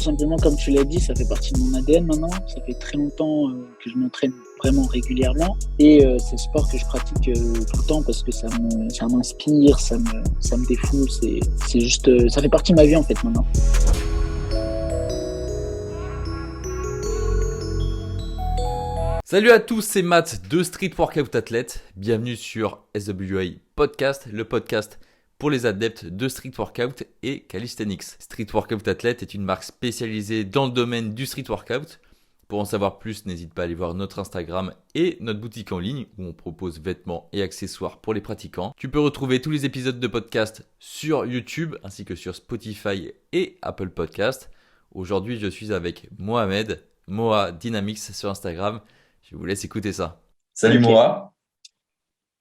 tout simplement, comme tu l'as dit, ça fait partie de mon ADN maintenant. Ça fait très longtemps que je m'entraîne vraiment régulièrement. Et c'est le sport que je pratique tout le temps parce que ça m'inspire, ça me défoule. C'est juste, ça fait partie de ma vie en fait maintenant. Salut à tous, c'est Matt de Street Workout Athlete. Bienvenue sur SWA Podcast, le podcast pour les adeptes de Street Workout et Calisthenics. Street Workout Athlete est une marque spécialisée dans le domaine du Street Workout. Pour en savoir plus, n'hésite pas à aller voir notre Instagram et notre boutique en ligne où on propose vêtements et accessoires pour les pratiquants. Tu peux retrouver tous les épisodes de podcast sur YouTube ainsi que sur Spotify et Apple Podcast. Aujourd'hui, je suis avec Mohamed, Moa Dynamics sur Instagram. Je vous laisse écouter ça. Salut Ok. Moa.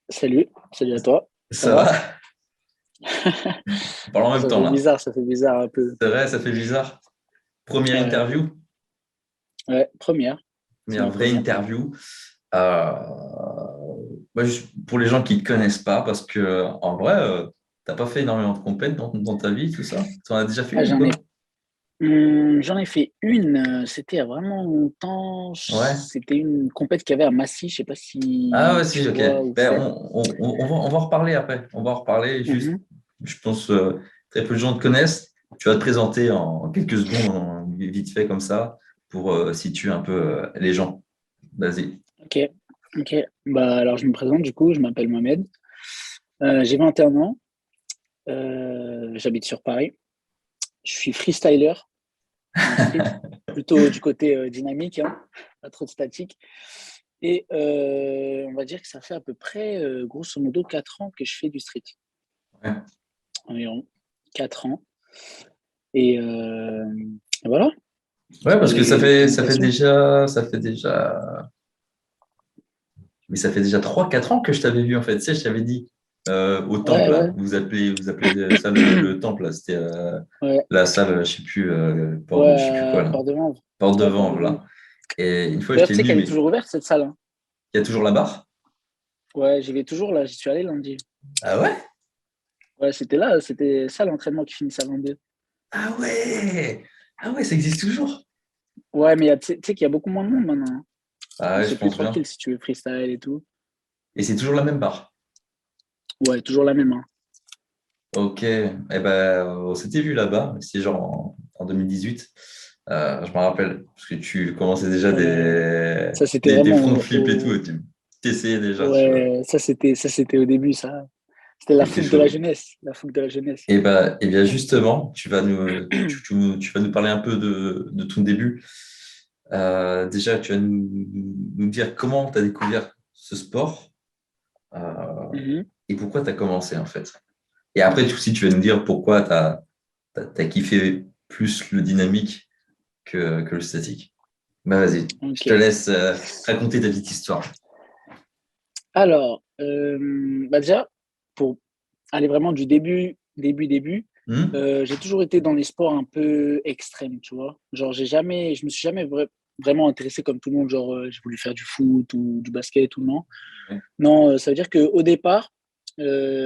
Salut à toi. Ça va? On parle en même temps là. Ça fait bizarre un peu. C'est vrai, ça fait bizarre. Première interview. Ouais, première. Première vraie interview. Pour les gens qui ne te connaissent pas, parce que en vrai, t'as pas fait énormément de compètes dans ta vie, tout ça. Tu en as déjà fait une, quoi? J'en ai fait une, c'était il y a vraiment longtemps. Ouais. C'était une compète qu'il y avait à Massy, je sais pas si. Ah ouais, si, tu ok. vois où c'est. On va en reparler après. On va en reparler. Juste, Mhm. je pense très peu de gens te connaissent. Tu vas te présenter en quelques secondes, vite fait comme ça, pour situer un peu les gens. Vas-y. Ok. Bah, alors, je me présente du coup, je m'appelle Mohamed. J'ai 21 ans. J'habite sur Paris. Je suis freestyler en street, plutôt du côté dynamique, hein, pas trop de statique. Et on va dire que ça fait à peu près, grosso modo, 4 ans que je fais du street. Ouais. Environ 4 ans. Et voilà. Ouais, parce que ça fait présentations. déjà. Mais ça fait déjà 3-4 ans que je t'avais vu, en fait. Tu sais, je t'avais dit au temple, Ouais, là. ouais. Vous appelez ça le temple, là. C'était Ouais, la salle, je sais plus, ouais, je sais plus quoi, là. Porte de Vanves. Porte de Ouais, Porte de Vanves, là. Vanves. Et une fois, je D'ailleurs, t'ai tu sais dit, qu'elle est mais toujours ouverte, cette salle, hein. il y a toujours la barre? Ouais, j'y vais toujours, là. J'y suis allé lundi. Ah ouais? Ouais, c'était ça l'entraînement qui finissait à 22. Ah ouais! Ah ouais, ça existe toujours. Ouais, mais tu sais qu'il y a beaucoup moins de monde maintenant, hein. Ah Donc, ouais, c'est je plus pense bien. tranquille si tu veux freestyle et tout. Et c'est toujours la même barre. Ouais, toujours la même, hein. Ok. Eh ben, on s'était vu là-bas. C'était genre en 2018. Je me rappelle. Parce que tu commençais déjà Ça, c'était des vraiment front flips et tout. Et tu t'essayais déjà, tu vois. Ouais, ça, c'était au début, ça. C'était la C'était fougue de la chaud. jeunesse. La fougue de la jeunesse. Et bien justement, tu vas nous parler un peu de ton début. Déjà, tu vas nous dire comment tu as découvert ce sport euh, Mhm. et pourquoi tu as commencé en fait. Et après, aussi, tu vas nous dire pourquoi tu as kiffé plus le dynamique que le statique. Bah, vas-y, je te Ok. laisse raconter ta petite histoire. Alors, bah déjà, pour aller vraiment du début, Hmm. j'ai toujours été dans les sports un peu extrêmes, tu vois. Genre, je me suis jamais vraiment intéressé comme tout le monde, genre, j'ai voulu faire du foot ou du basket ou non. Ouais. Non, ça veut dire qu'au départ,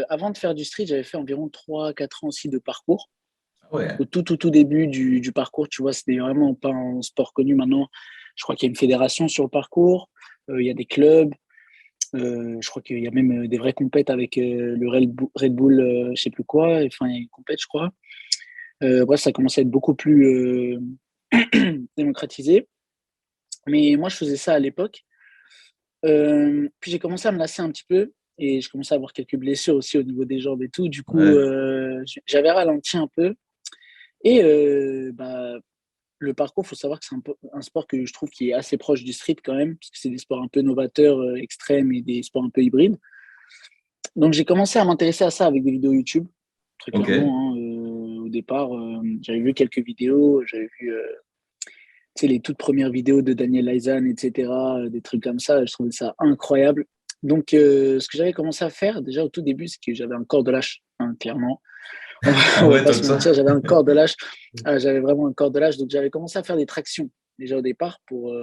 avant de faire du street, j'avais fait environ 3 4 ans aussi de parcours. Ah ouais. Au tout début du parcours, tu vois, c'était vraiment pas un sport connu. Maintenant, je crois qu'il y a une fédération sur le parcours, il y a des clubs, je crois qu'il y a même des vraies compètes avec le Red Bull, je sais plus quoi. Enfin, il y a une compète, je crois. Bref, ça commençait à être beaucoup plus démocratisé. Mais moi, je faisais ça à l'époque. Puis j'ai commencé à me lasser un petit peu et je commençais à avoir quelques blessures aussi au niveau des jambes et tout. Du coup, Ouais. j'avais ralenti un peu. Et bah, le parcours, il faut savoir que c'est un sport que je trouve qui est assez proche du street quand même, parce que c'est des sports un peu novateurs, extrêmes et des sports un peu hybrides. Donc j'ai commencé à m'intéresser à ça avec des vidéos YouTube, très Ok. clairement, hein. Au départ, j'avais vu quelques vidéos, j'avais vu tu sais, les toutes premières vidéos de Daniel Aizan, etc., des trucs comme ça, je trouvais ça incroyable. Donc ce que j'avais commencé à faire déjà au tout début, c'est que j'avais un corps de lâche, hein, clairement. On va, Ah on va ouais, pas tant que se ça. mentir, j'avais un corps de lâche. Ah, j'avais vraiment un corps de lâche, donc j'avais commencé à faire des tractions déjà au départ pour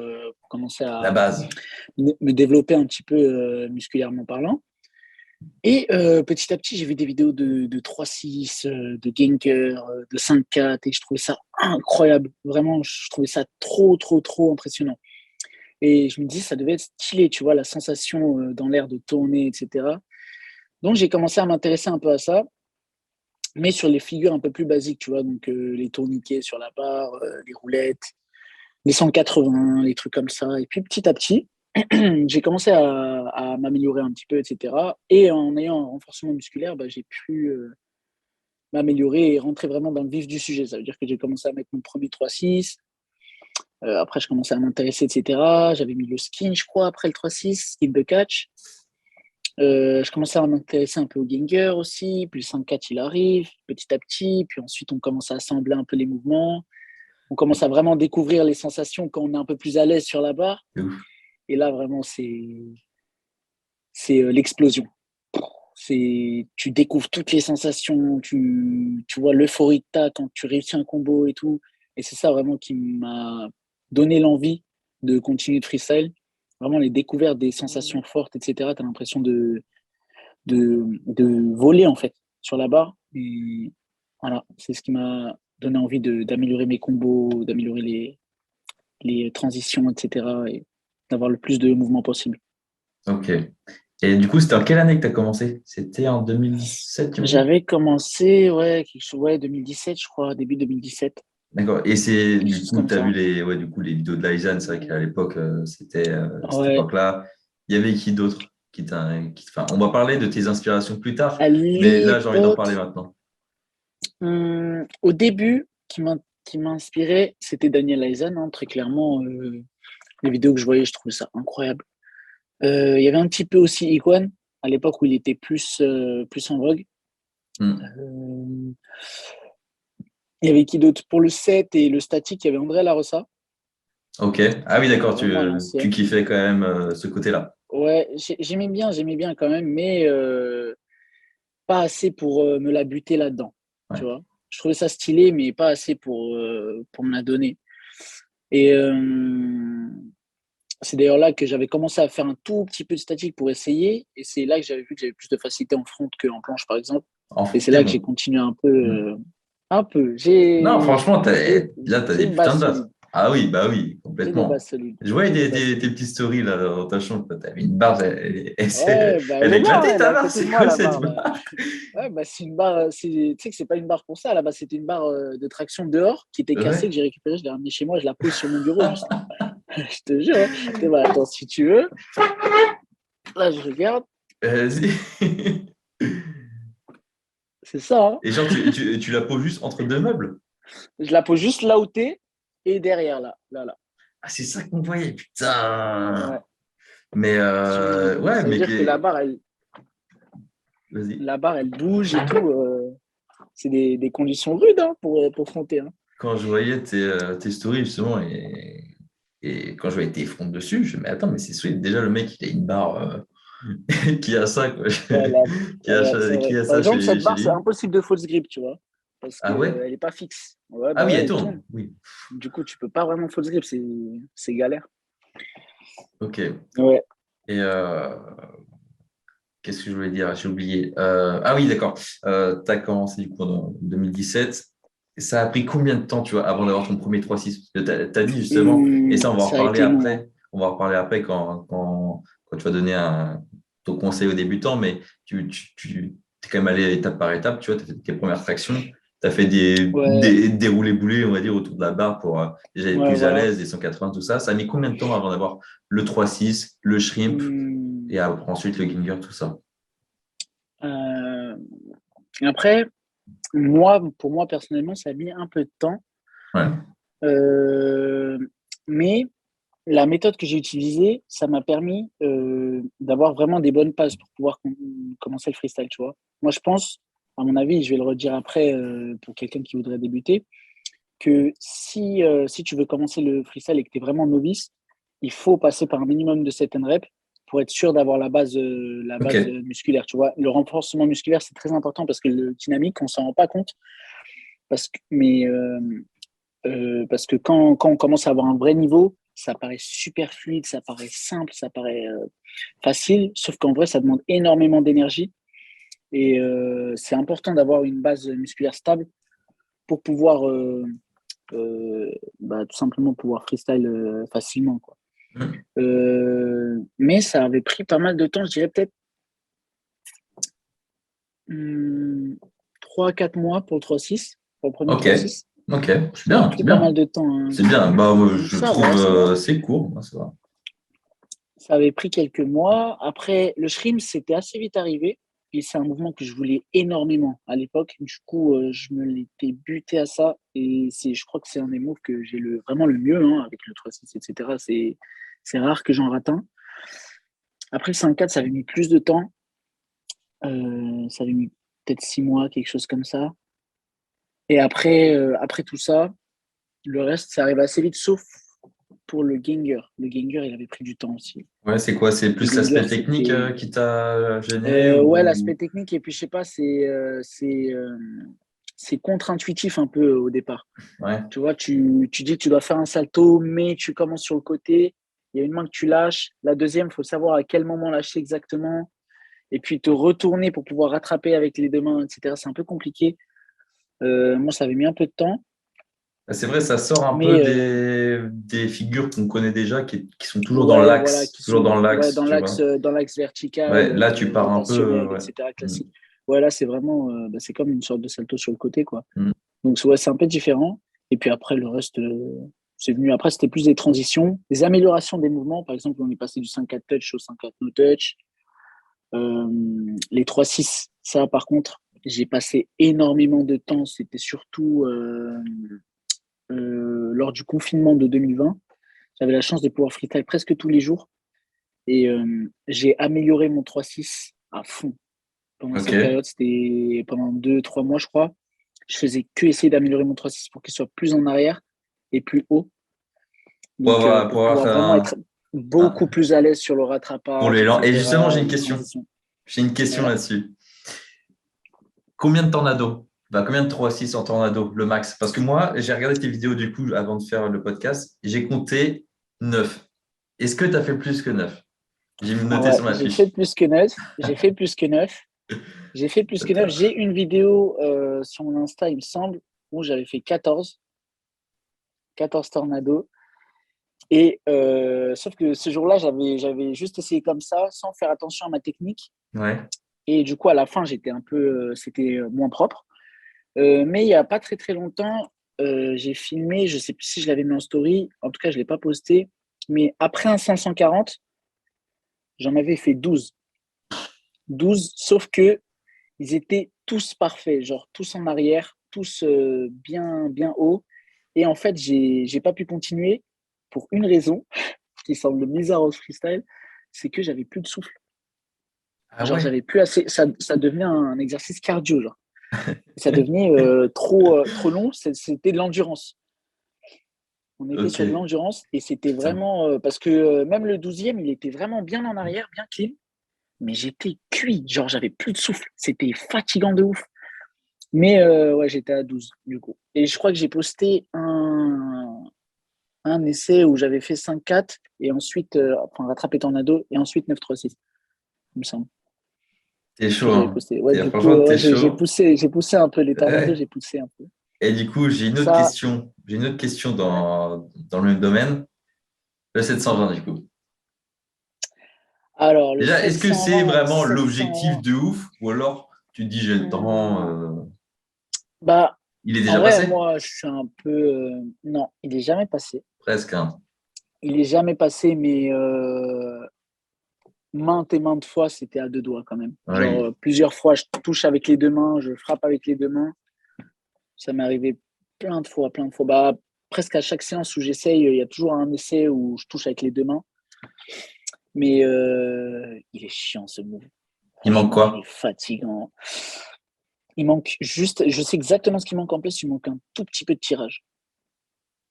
commencer La à base. me développer un petit peu musculairement parlant. Et petit à petit, j'ai vu des vidéos de 3-6, de Genker, de 5-4, et je trouvais ça incroyable. Vraiment, je trouvais ça trop, trop, trop impressionnant. Et je me dis, ça devait être stylé, tu vois, la sensation dans l'air de tourner, etc. Donc, j'ai commencé à m'intéresser un peu à ça, mais sur les figures un peu plus basiques, tu vois, donc les tourniquets sur la barre, les roulettes, les 180, les trucs comme ça. Et puis, petit à petit, j'ai commencé à m'améliorer un petit peu, etc. Et en ayant un renforcement musculaire, bah, j'ai pu m'améliorer et rentrer vraiment dans le vif du sujet. Ça veut dire que j'ai commencé à mettre mon premier 3-6. Après, je commençais à m'intéresser, etc. J'avais mis le skin, je crois, après le 3-6, skin de catch. Je commençais à m'intéresser un peu au Ginger aussi. Puis le 5-4, il arrive petit à petit. Puis ensuite, on commence à assembler un peu les mouvements. On commence à vraiment découvrir les sensations quand on est un peu plus à l'aise sur la barre. C'est ouf. Et là, vraiment, c'est l'explosion. Tu découvres toutes les sensations, tu vois l'euphorie que tu as quand tu réussis un combo et tout. Et c'est ça vraiment qui m'a donné l'envie de continuer de freestyle. Vraiment les découvertes des sensations fortes, etc. Tu as l'impression de voler en fait sur la barre. Et voilà, c'est ce qui m'a donné envie d'améliorer mes combos, d'améliorer les transitions, etc. Et d'avoir le plus de mouvements possible. Ok. Et du coup, c'était en quelle année que tu as commencé? C'était en 2017, tu m'as dit? J'avais commencé, ouais, 2017, je crois, début 2017, D'accord. Et c'est quelque du chose coup, comme tu as ça. vu du coup, les vidéos de Lysan, c'est vrai qu'à l'époque, c'était cette Ouais, époque-là. Il y avait qui d'autre enfin, on va parler de tes inspirations plus tard, à mais là, j'ai envie d'en parler l'époque, maintenant. au début, qui m'inspirait, c'était Daniel Eisen, hein, très clairement. Les vidéos que je voyais, je trouvais ça incroyable. Il y avait un petit peu aussi Iguan, à l'époque où il était plus en vogue. Hmm. Euh, il y avait qui d'autre? Pour le set et le statique, il y avait André Larossa, Ok. Ah oui, d'accord, vraiment à tu l'ancienne. kiffais quand même ce côté-là. Ouais, j'aimais bien quand même, mais pas assez pour me la buter là-dedans, tu Ouais. vois. Je trouvais ça stylé, mais pas assez pour me la donner. Et c'est d'ailleurs là que j'avais commencé à faire un tout petit peu de statique pour essayer. Et c'est là que j'avais vu que j'avais plus de facilité en front qu'en planche, par exemple. Et c'est T'es là que j'ai bon. continué un peu. Hmm. Un peu. Non, franchement, là, tu as J'ai des une putains base de bases. solide. Ah oui, bah oui, J'ai des bases complètement. solides. Je voyais J'ai des bases tes solides. petites stories là, dans ta chambre. Tu avais une barre, Ouais, bah elle elle a est là, hein, éclaté elle est ta à barre. côté de C'est moi, quoi la cette barre, là. barre? Ouais, bah c'est une barre, tu sais que c'est pas une barre pour ça, là-bas, c'était une barre de traction dehors qui était cassée, que Ouais. j'ai récupérée, je l'ai ramenée chez moi, je la pose sur mon bureau, juste. Je te jure, hein. Et bah, attends, si tu veux, là, je regarde, Vas-y. c'est ça, hein. Et genre, tu la poses juste entre deux meubles? Je la pose juste là où t'es et derrière, là, là, là. Ah, c'est ça qu'on voyait, putain. Ouais. Mais ouais, Ça veut mais dire que vas-y. la barre, elle bouge et tout. C'est des conditions rudes hein, pour fronter. Hein. Quand je voyais tes stories, justement, et quand je voyais tes fronts dessus, je me dis, mais attends, mais c'est sweet. Déjà, le mec, il a une barre qui a ça, quoi. Ouais, ouais, c'est Qui vrai. a Par ça exemple, cette chez barre, c'est lui. impossible de false grip, tu vois, parce Ah ouais? qu'elle n'est pas fixe. Ouais, Ah bah oui, ouais, elle elle tourne. tourne. Oui. Du coup, tu peux pas vraiment false grip, c'est galère. Ok. Ouais. Et qu'est-ce que je voulais dire? J'ai oublié. Ah oui, d'accord. Tu as commencé du coup en 2017. Ça a pris combien de temps, tu vois, avant d'avoir ton premier 3-6? Parce que tu as dit justement, et ça, on va en Ça a reparler été long. Hein. après. On va en reparler après quand tu vas donner ton conseil aux débutants, mais tu es quand même allé étape par étape, tu vois, tu as fait tes premières tractions. Tu as fait Ouais, des roulés-boulés, on va dire, autour de la barre pour déjà être ouais, plus à voilà. l'aise, des 180, tout ça. Ça a mis combien de temps avant d'avoir le 3-6, le shrimp Hum, et ensuite le ginger, tout ça? euh, Après, moi, pour moi, personnellement, ça a mis un peu de temps. Ouais. Euh, mais la méthode que j'ai utilisée, ça m'a permis d'avoir vraiment des bonnes bases pour pouvoir commencer le freestyle, tu vois. Moi, je pense, à mon avis, je vais le redire après pour quelqu'un qui voudrait débuter, que si tu veux commencer le freestyle et que tu es vraiment novice, il faut passer par un minimum de 7 reps pour être sûr d'avoir la base Ok. musculaire, tu vois. Le renforcement musculaire, c'est très important parce que le dynamique, on s'en rend pas compte. Parce que quand on commence à avoir un vrai niveau, ça paraît super fluide, ça paraît simple, ça paraît facile, sauf qu'en vrai, ça demande énormément d'énergie. Et c'est important d'avoir une base musculaire stable pour pouvoir tout simplement pouvoir freestyle facilement, quoi. Mais ça avait pris pas mal de temps, je dirais peut-être 3-4 mois pour le 3-6, pour le premier Ok, 3-6. ok, c'est Ça a bien, pris c'est pas mal bien. de temps, hein. C'est bien. Bah, moi, je Ça trouve va, ça va. c'est court. Moi, ça va. Ça avait pris quelques mois. Après, le shrimp, c'était assez vite arrivé. Et c'est un mouvement que je voulais énormément à l'époque. Du coup, je me l'étais buté à ça. Et je crois que c'est un des moves que j'ai vraiment le mieux, hein, avec le 3-6, etc. C'est rare que j'en rate un. Après, le 5-4, ça avait mis plus de temps. Ça avait mis peut-être 6 mois, quelque chose comme ça. Et après tout ça, le reste, ça arrive assez vite, sauf pour le Ganger. Le Ganger, il avait pris du temps aussi. Ouais, c'est quoi? C'est Le plus Ganger, l'aspect technique c'était qui t'a gêné ouais, ou... l'aspect technique. Et puis, je sais pas, c'est contre-intuitif un peu au départ. Ouais. Tu vois, tu dis que tu dois faire un salto, mais tu commences sur le côté. Il y a une main que tu lâches. La deuxième, il faut savoir à quel moment lâcher exactement. Et puis te retourner pour pouvoir rattraper avec les deux mains, etc. C'est un peu compliqué. Moi, ça avait mis un peu de temps. C'est vrai, ça sort un peu Mais des figures qu'on connaît déjà, qui sont toujours dans ouais, voilà, l'axe, qui toujours dans sont ouais, l'axe, tu vois. dans l'axe vertical, Ouais, là, tu pars un peu, rotationnel, ouais. etc. Mm, classique. Ouais, là, c'est vraiment, c'est comme une sorte de salto sur le côté, quoi. mm. Donc, ouais, c'est un peu différent. Et puis après, le reste, c'est venu. Après, c'était plus des transitions, des améliorations des mouvements. Par exemple, on est passé du 5-4 touch au 5-4 no touch. Les 3-6, ça, par contre, j'ai passé énormément de temps. C'était surtout lors du confinement de 2020. J'avais la chance de pouvoir freestyle presque tous les jours. Et j'ai amélioré mon 3-6 à fond. Pendant Ok. cette période, c'était pendant 2-3 mois, je crois. Je faisais que essayer d'améliorer mon 3-6 pour qu'il soit plus en arrière et plus haut. Donc, pour Pour avoir pouvoir fait vraiment être beaucoup un- plus à l'aise sur le pour rattrapage, l'élan. Et justement, etc., les transitions. J'ai une question Voilà. là-dessus. Combien de tornado? Bah, combien de 3-6 en tornado, le max? Parce que moi, j'ai regardé tes vidéos du coup avant de faire le podcast, et j'ai compté 9. Est-ce que tu as fait plus que 9? J'ai noté Ouais, sur ma j'ai fait fiche. plus que 9. J'ai fait plus que 9. J'ai fait plus que 9. J'ai une vidéo sur mon Insta, il me semble, où j'avais fait 14 tornados. Et sauf que ce jour-là, j'avais juste essayé comme ça, sans faire attention à ma technique. Ouais. Et du coup, à la fin, c'était moins propre. Mais il n'y a pas très très longtemps, j'ai filmé, je ne sais plus si je l'avais mis en story, en tout cas, je ne l'ai pas posté. Mais après un 540, j'en avais fait 12. 12, sauf que ils étaient tous parfaits, genre tous en arrière, tous bien, bien haut. Et en fait, j'ai pas pu continuer pour une raison qui semble bizarre au freestyle, c'est que j'avais plus de souffle. Ah Genre, ouais. j'avais plus assez. Ça devenait un exercice cardio, genre. Ça devenait trop long. C'était de l'endurance. On était Ok. sur de l'endurance et c'était Putain. vraiment. Parce que même le 12e, il était vraiment bien en arrière, bien clean. Mais j'étais cuit. Genre, j'avais plus de souffle. C'était fatigant de ouf. Mais ouais, j'étais à 12 du coup. Et je crois que j'ai posté un essai où j'avais fait 5-4 et ensuite, enfin, rattrapé tornado et ensuite 9-3-6, il me semble. T'es Que chaud, j'avais hein. posté. Ouais, du coup, Franchement, t'es ouais, chaud. j'ai poussé un peu les tornados, Ouais. j'ai poussé un peu. Et du coup, j'ai une autre Ça, question. J'ai une autre question ouais. dans le même domaine. Le 720, du coup. Alors, le Déjà, est-ce que c'est 720, vraiment l'objectif 720, de ouf ou alors tu te dis j'ai le temps, bah, il est en déjà vrai, passé? moi, je suis un peu. Non, il est jamais passé. Presque, hein. Il est jamais passé, mais maintes et maintes fois, c'était à deux doigts quand même. Genre, Oui. plusieurs fois, je touche avec les deux mains, je frappe avec les deux mains. Ça m'est arrivé plein de fois, plein de fois. Bah, presque à chaque séance où j'essaye, il y a toujours un essai où je touche avec les deux mains. Mais il est chiant ce move. Il manque Franchement, il est quoi? fatigant. Il manque juste, je sais exactement ce qui manque en plus, il manque un tout petit peu de tirage.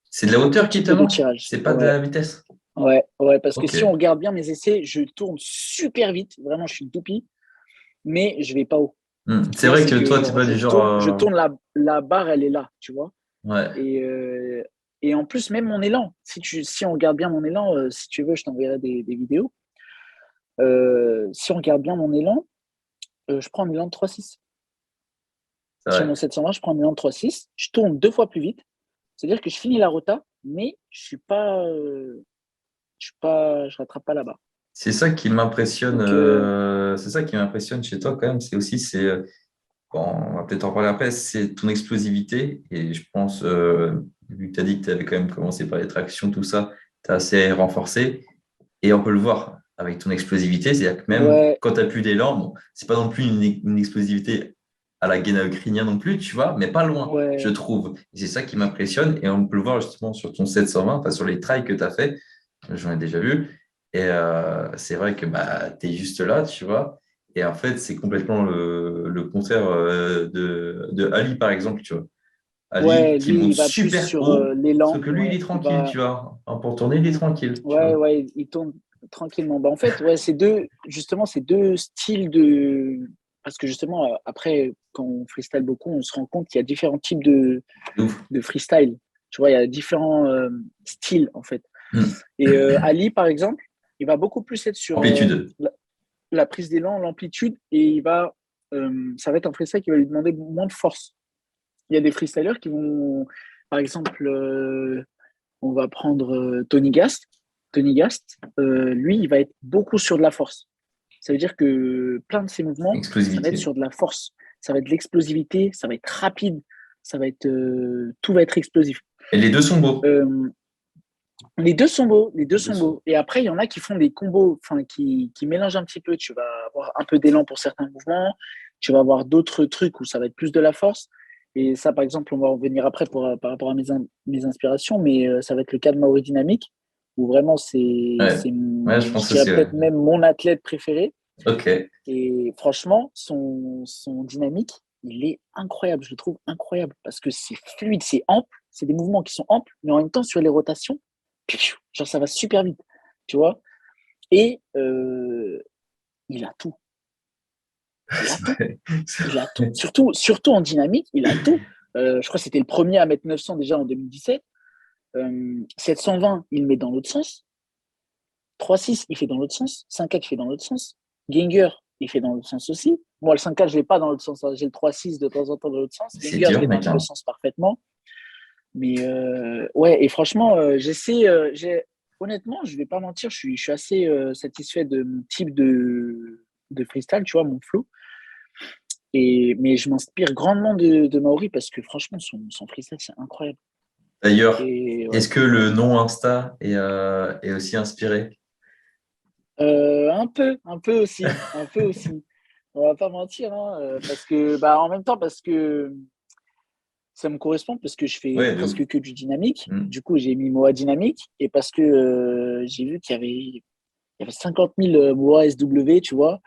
C'est de la Tout hauteur qui petit te peu de manque? tirage. C'est pas de Ouais, la vitesse? ouais, parce que Ok. si on regarde bien mes essais, je tourne super vite. Vraiment, je suis une toupie, mais je vais pas haut. C'est Tu vois, vrai c'est que que toi, tu genre, pas du genre. je tourne la barre, elle est là, tu vois. Ouais. Et, euh, et en plus, même mon élan, si on regarde bien mon élan, si tu veux, je t'enverrai des vidéos. Si on regarde bien mon élan, Je prends un élan de 3-6. C'est Sur vrai. mon 720, je prends un élan de 3-6. Je tourne 2 fois plus vite. C'est-à-dire que je finis la rota, mais je rattrape pas là-bas. C'est ça qui m'impressionne. Donc, C'est ça qui m'impressionne chez toi quand même. Bon, on va peut-être en parler après. C'est ton explosivité. Et je pense, vu que tu as dit que tu avais quand même commencé par les tractions, tout ça, tu as assez renforcé. Et on peut le voir avec ton explosivité. C'est-à-dire que même ouais, quand tu n'as plus d'élan, bon, c'est pas non plus une explosivité à la Guéna non plus, tu vois, mais pas loin, je ouais, trouve. Et c'est ça qui m'impressionne. Et on peut le voir justement sur ton 720, enfin sur les trails que tu as fait. J'en ai déjà vu. Et c'est vrai que bah, tu es juste là, tu vois. Et en fait, c'est complètement le contraire de Ali, par exemple, tu vois. Ali ouais, qui lui, monte il va plus super sur haut, sauf l'élan. que lui, il est Ouais, il tranquille, va. tu vois. Hein, pour tourner, il est Mm, tranquille, tu ouais, vois. ouais, il tourne tranquillement. Bah, en fait, ouais, justement, c'est deux styles de. Parce que justement, après, quand on freestyle beaucoup, on se rend compte qu'il y a différents types De ouf. de freestyle. Tu vois, il y a différents styles, en fait. Hmm. Et Ali, par exemple, il va beaucoup plus être sur Amplitude. la prise d'élan, l'amplitude, et ça va être un freestyle qui va lui demander moins de force. Il y a des freestylers qui vont, par exemple, on va prendre Tony Gast. Tony Gast, lui, il va être beaucoup sur de la force. Ça veut dire que plein de ses mouvements, ça va être Explosivité. sur de la force. Ça va être de l'explosivité, ça va être rapide, tout va être explosif. Et les deux sont beaux. Euh, les deux sont beaux, les deux Les deux sont sont beaux. beaux. Et après, il y en a qui font des combos, enfin, qui mélangent un petit peu. Tu vas avoir un peu d'élan pour certains mouvements, tu vas avoir d'autres trucs où ça va être plus de la force. Et ça, par exemple, on va en revenir après par rapport à mes inspirations, mais ça va être le cas de Maori Dynamique, où vraiment, Ouais. Ouais, je je pense dirais aussi, ouais. peut-être même mon athlète préféré. Ok. Et franchement, son dynamique, il est incroyable. Je le trouve incroyable parce que c'est fluide, c'est ample, c'est des mouvements qui sont amples, mais en même temps, sur les rotations, genre ça va super vite, tu vois. Et il a tout. Il a C'est tout. vrai. C'est Il a tout. vrai. Surtout en dynamique, il a tout. Je crois que c'était le premier à mettre 900 déjà en 2017. 720, il met dans l'autre sens. 3-6, il fait dans l'autre sens. 5-4, il fait dans l'autre sens. Ginger, il fait dans l'autre sens aussi. Moi, le 5-4, je ne l'ai pas dans l'autre sens. J'ai le 3-6 de temps en temps dans l'autre sens. C'est Ginger, je dur, l'ai dans mec, les deux hein. sens parfaitement. Mais ouais, et franchement, honnêtement, je ne vais pas mentir, je suis assez satisfait de mon type de freestyle, tu vois, mon flow. Mais je m'inspire grandement de Maori parce que franchement, son freestyle, c'est incroyable. D'ailleurs, Et ouais, est-ce que ouais. le nom Insta est aussi inspiré? Un peu aussi, un peu aussi. On va pas mentir, hein, parce que, bah, en même temps, parce que ça me correspond, parce que je fais Ouais, de ouf. presque que du dynamique. Hmm. Du coup, j'ai mis Moa dynamique, et parce que j'ai vu il y avait 50 000 Moa SW, tu vois.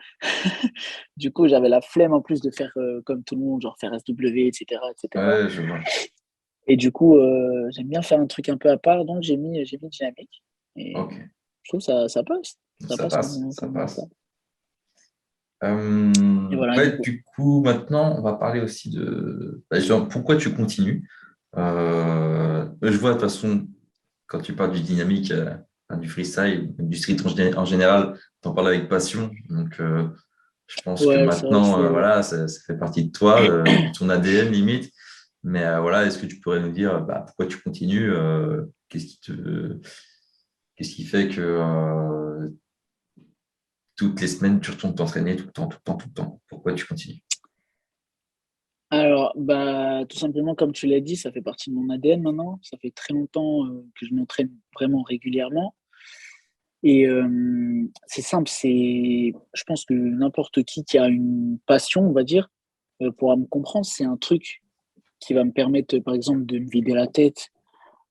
Du coup, j'avais la flemme en plus de faire comme tout le monde, genre faire SW, etc., etc. Ouais, je vois. Et du coup, j'aime bien faire un truc un peu à part, donc j'ai mis dynamique. Et Ok. je trouve que ça passe. Ça Ça passe passe, comme, ça comme ça. passe. Et voilà, et du Ouais, coup. du coup, maintenant, on va parler aussi de bah, genre, pourquoi tu continues. Je vois de toute façon, quand tu parles du dynamique, enfin, du freestyle, du street en général, tu en parles avec passion. Donc, je pense que Ouais, c'est vrai que maintenant, c'est. voilà, ça fait partie de toi, de ton ADN limite. Mais voilà, est-ce que tu pourrais nous dire bah, pourquoi tu continues qu'est-ce qui fait que toutes les semaines, tu retournes t'entraîner tout le temps, tout le temps, tout le temps? Pourquoi tu continues? Alors, bah, tout simplement, comme tu l'as dit, ça fait partie de mon ADN maintenant. Ça fait très longtemps que je m'entraîne vraiment régulièrement. Et c'est simple, je pense que n'importe qui a une passion, on va dire, pourra me comprendre. C'est un truc qui va me permettre, par exemple, de me vider la tête.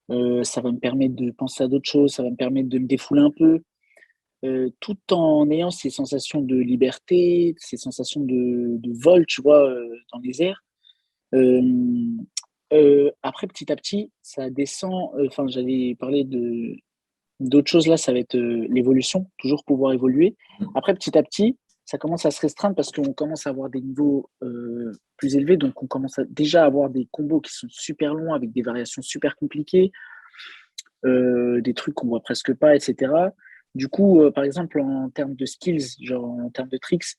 Ça va me permettre de penser à d'autres choses. Ça va me permettre de me défouler un peu, tout en ayant ces sensations de liberté, ces sensations de vol, tu vois, dans les airs. Euh, Après, petit à petit, ça descend. Enfin, j'allais parler d'autres choses là, ça va être l'évolution, toujours pouvoir évoluer. Après, petit à petit, ça commence à se restreindre parce qu'on commence à avoir des niveaux plus élevés. Donc, on commence déjà à avoir des combos qui sont super longs avec des variations super compliquées, des trucs qu'on voit presque pas, etc. Du coup, par exemple, en termes de skills, genre en termes de tricks,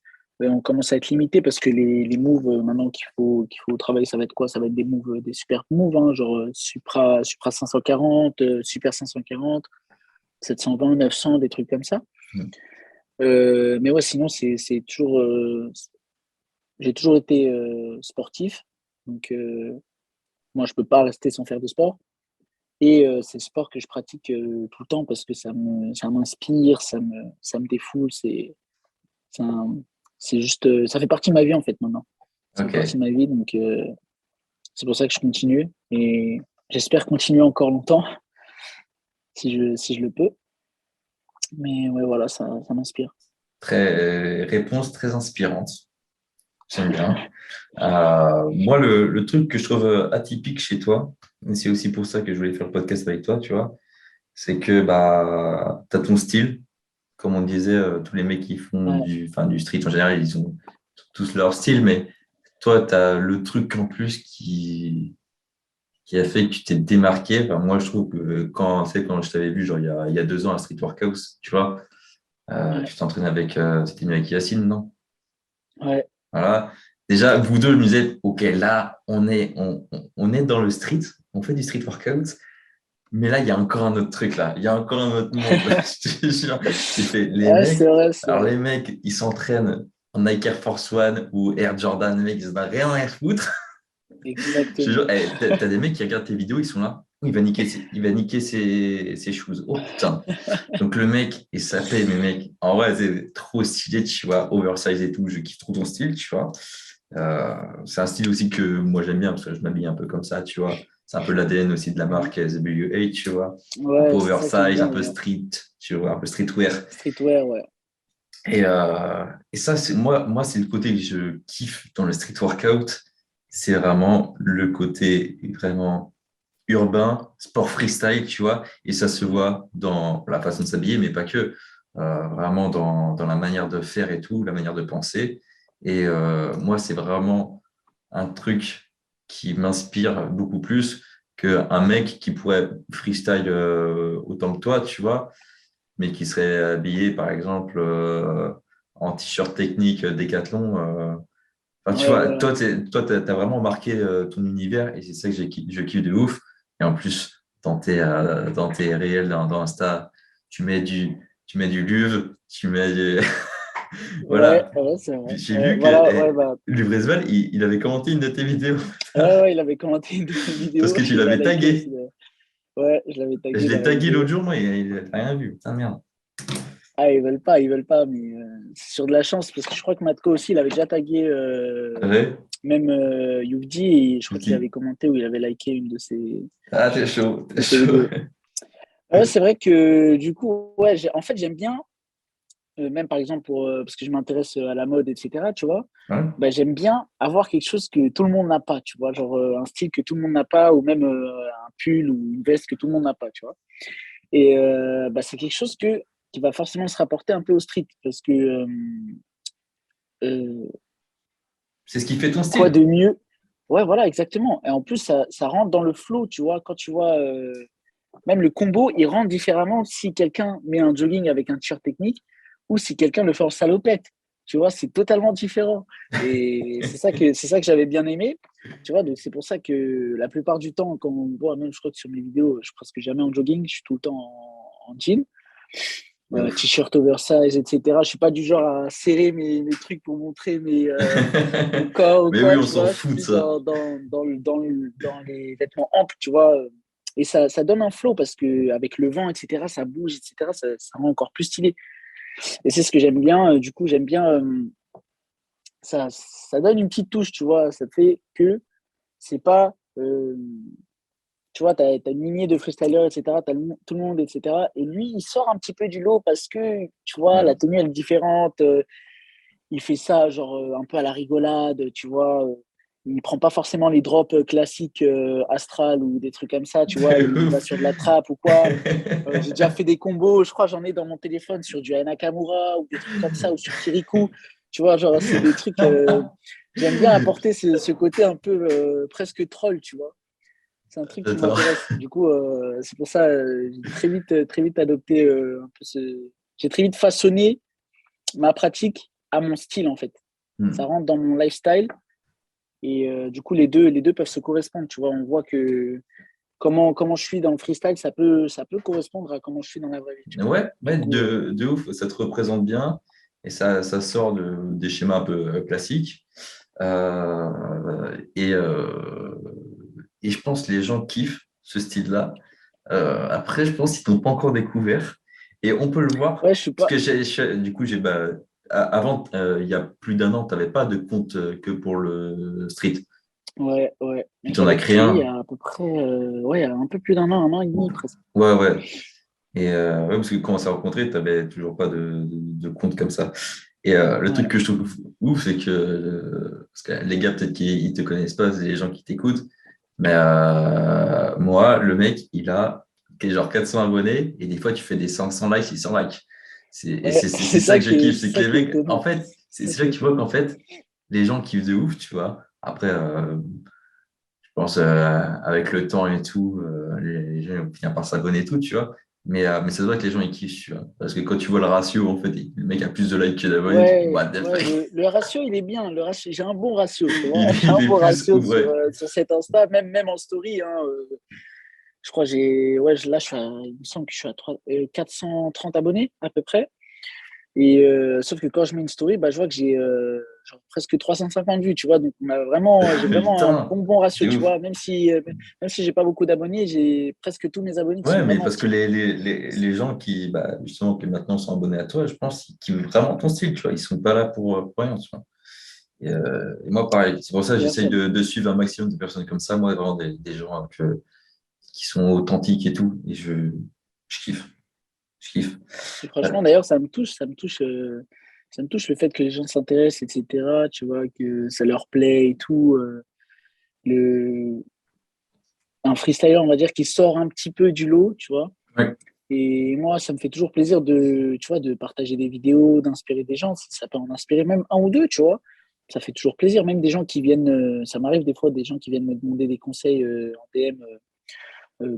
on commence à être limité parce que les moves maintenant qu'il faut travailler, ça va être quoi? Ça va être des moves, des super moves, hein, genre Supra 540, Super 540, 720, 900, des trucs comme ça. Mm. Mais ouais, sinon, c'est toujours. J'ai toujours été sportif. Donc, moi, je peux pas rester sans faire de sport. Et c'est le sport que je pratique tout le temps parce que ça m'inspire, ça me défoule. C'est un- c'est juste. Ça fait partie de ma vie, en fait, maintenant. Ça fait partie Ok. de ma vie. Donc, c'est pour ça que je continue. Et j'espère continuer encore longtemps si je le peux. Mais ouais, voilà, ça m'inspire. Réponse très inspirante. J'aime bien. Moi, le truc que je trouve atypique chez toi, et c'est aussi pour ça que je voulais faire le podcast avec toi, tu vois, c'est que bah, tu as ton style. Comme on disait, tous les mecs qui font Ouais, du street en général, ils ont tous leur style, mais toi, tu as le truc en plus qui a fait que tu t'es démarqué. Enfin, moi, je trouve que quand je t'avais vu, genre, il y a 2 ans à Street Workouts, tu vois, ouais, tu t'entraînes avec, c'était mieux avec Yacine, non? ouais. Voilà. Déjà, vous deux, je me disais, OK, là, on est dans le street, on fait du street workout, mais là, il y a encore un autre truc, là. Il y a encore un autre monde. Je te jure. J'ai fait, les Ouais, c'est mecs, vrai, c'est alors vrai. les mecs, ils s'entraînent en Nike Air Force One ou Air Jordan, les mecs, ils en ont rien à foutre. Je te jure, Exactement. t'as des mecs qui regardent tes vidéos, ils sont là. Oh, il va niquer ses shoes. Oh putain. Donc le mec est sapé, mais mec, en vrai, c'est trop stylé, tu vois, oversize et tout. Je kiffe trop ton style, tu vois. C'est un style aussi que moi j'aime bien parce que je m'habille un peu comme ça, tu vois. C'est un peu l'ADN aussi de la Ouais, marque SWA, tu vois. Un peu ouais, c'est ça que j'aime oversize, un bien peu d'ailleurs. street, tu vois, un peu streetwear. Streetwear, ouais. Et ça, c'est moi, c'est le côté que je kiffe dans le street workout. C'est vraiment le côté vraiment urbain, sport freestyle, tu vois. Et ça se voit dans la façon de s'habiller, mais pas que. Vraiment dans la manière de faire et tout, la manière de penser. Et moi, c'est vraiment un truc qui m'inspire beaucoup plus qu'un mec qui pourrait freestyle autant que toi, tu vois, mais qui serait habillé, par exemple, en t-shirt technique Décathlon. Enfin, tu Ouais, vois, voilà. toi, t'as vraiment marqué ton univers et c'est ça que je kiffe de ouf. Et en plus, dans tes réels, dans Insta, tu mets du Luv, tu mets du... Ouais, Voilà. ouais, c'est vrai. J'ai Ouais, vu que voilà, ouais, bah, Luvresval, il avait commenté une de tes vidéos ouais, ouais, il avait commenté une de mes parce vidéos, que tu il a l'avais liké aussi. tagué. Ouais, je l'avais Je tagué l'ai dans la tagué l'autre vidéo. jour, moi, et il n'a rien vu. Putain, merde. Ah, ils veulent pas, mais c'est sur de la chance parce que je crois que Matko aussi, il avait déjà tagué Ouais, même Youvdi et je je vous crois qu'il avait dis. commenté ou il avait liké une de Ah, t'es chaud, t'es de ses chaud. vidéos. Ouais, c'est vrai que du coup, ouais, en fait, j'aime bien, même par exemple parce que je m'intéresse à la mode, etc., tu vois, Ouais. bah, j'aime bien avoir quelque chose que tout le monde n'a pas, tu vois, genre un style que tout le monde n'a pas, ou même un pull ou une veste que tout le monde n'a pas, tu vois. Et bah, c'est quelque chose qui va forcément se rapporter un peu au street, parce que euh, C'est ce qui fait ton quoi style. de mieux? Ouais, voilà, exactement. Et en plus, ça rentre dans le flow, tu vois, quand tu vois, même le combo, il rentre différemment si quelqu'un met un jogging avec un t-shirt technique ou si quelqu'un le fait en salopette. Tu vois, c'est totalement différent. Et c'est ça que j'avais bien aimé. Tu vois, donc c'est pour ça que la plupart du temps, quand on me voit, même je crois que sur mes vidéos, je suis presque jamais en jogging, je suis tout le temps en jean, De ouf. t-shirt oversize, etc. Je suis pas du genre à serrer mes trucs pour montrer mon corps ou Mais oui, quoi, on tu s'en vois. Je suis fout de plus ça. dans les vêtements amples, tu vois. Et ça donne un flow parce que avec le vent, etc., ça bouge, etc., ça rend encore plus stylé. Et c'est ce que j'aime bien. Du coup, j'aime bien. Ça donne une petite touche, tu vois. Ça fait que c'est pas. Tu vois, t'as une lignée de freestylers, etc. T'as tout le monde, etc. Et lui, il sort un petit peu du lot parce que, tu vois, la Ouais. tenue, elle est différente. Il fait ça, genre, un peu à la rigolade, tu vois. Il prend pas forcément les drops classiques Astral ou des trucs comme ça, tu vois. De Il va ouf. sur de la trappe ou quoi. J'ai déjà fait des combos, je crois, j'en ai dans mon téléphone sur du Nakamura ou des trucs comme ça, ou sur Kirikou. Tu vois, genre, c'est des trucs. J'aime bien apporter ce côté un peu presque troll, tu vois. C'est un truc qui J'adore. m'intéresse. Du coup, c'est pour ça j'ai très vite adopté un peu ce. J'ai très vite façonné ma pratique à mon style, en fait. Ça rentre dans mon lifestyle. Et du coup, les deux peuvent se correspondre. Tu vois, on voit que comment je suis dans le freestyle, ça peut correspondre à comment je suis dans la vraie vie. Tu vois. Ouais, Du coup, de ouf, ça te représente bien et ça sort des schémas un peu classiques. Et, et je pense que les gens kiffent ce style-là. Après, je pense qu'ils n'ont pas encore découvert. Et on peut le voir, ouais, je suis parce pas. que du coup, avant, il y a plus d'un an, tu n'avais pas de compte que pour le street. Ouais, ouais. Puis Mais tu en as j'avais créé créé il y un. a à peu près, ouais, il y a un peu plus d'un an et demi presque. Ouais, ouais. Et ouais, parce que quand on s'est rencontrés, tu n'avais toujours pas de compte comme ça. Et le truc Ouais. que je trouve ouf, c'est que, parce que les gars, peut-être qu'ils ne te connaissent pas, c'est les gens qui t'écoutent. Mais moi, le mec, il a genre 400 abonnés et des fois, tu fais des 500 likes, 600 likes. Ouais, C'est ça que je kiffe. c'est C'est que ça les qui est mecs, en étonnant. fait, C'est ça c'est là qui est que tu vois étonnant. qu'en fait, les gens kiffent de ouf, tu vois. Après, je pense avec le temps et tout, les gens vont finir par s'abonner et tout, tu vois. Mais ça doit être que les gens ils kiffent, tu vois. Parce que quand tu vois le ratio, en fait, le mec a plus de likes que d'abonnés, tu fais Ouais, what the ouais, fuck. le ratio, il est bien. J'ai un bon ratio, tu vois. J'ai un Il est bon plus ratio ouf, ouais. sur cet Insta, même en story. Hein, je crois que là, il me semble que je suis à 430 abonnés à peu près. Et sauf que quand je mets une story, bah, je vois que j'ai genre presque 350 vues, tu vois. Donc j'ai vraiment un Putain, bon ratio, c'est tu ouf. vois. Même si j'ai pas beaucoup d'abonnés, j'ai presque tous mes abonnés qui Ouais, sont mais vraiment parce que actifs. les gens qui, bah, justement, qui maintenant sont abonnés à toi, je pense, qui veulent vraiment ton style, tu vois. Ils sont pas là pour rien, tu vois. Et moi, pareil. C'est pour ça que j'essaye Merci. de suivre un maximum de personnes comme ça. Moi, vraiment des gens qui sont authentiques et tout. Et je kiffe. Je kiffe. Et Euh, franchement, d'ailleurs, ça me touche le fait que les gens s'intéressent, etc. Tu vois, que ça leur plaît et tout. Le... Un freestyler, on va dire, qui sort un petit peu du lot, tu vois. ouais. Et moi, ça me fait toujours plaisir tu vois, de partager des vidéos, d'inspirer des gens. Ça peut en inspirer même un ou deux, tu vois. Ça fait toujours plaisir. Même des gens qui viennent, ça m'arrive des fois, des gens qui viennent me demander des conseils en DM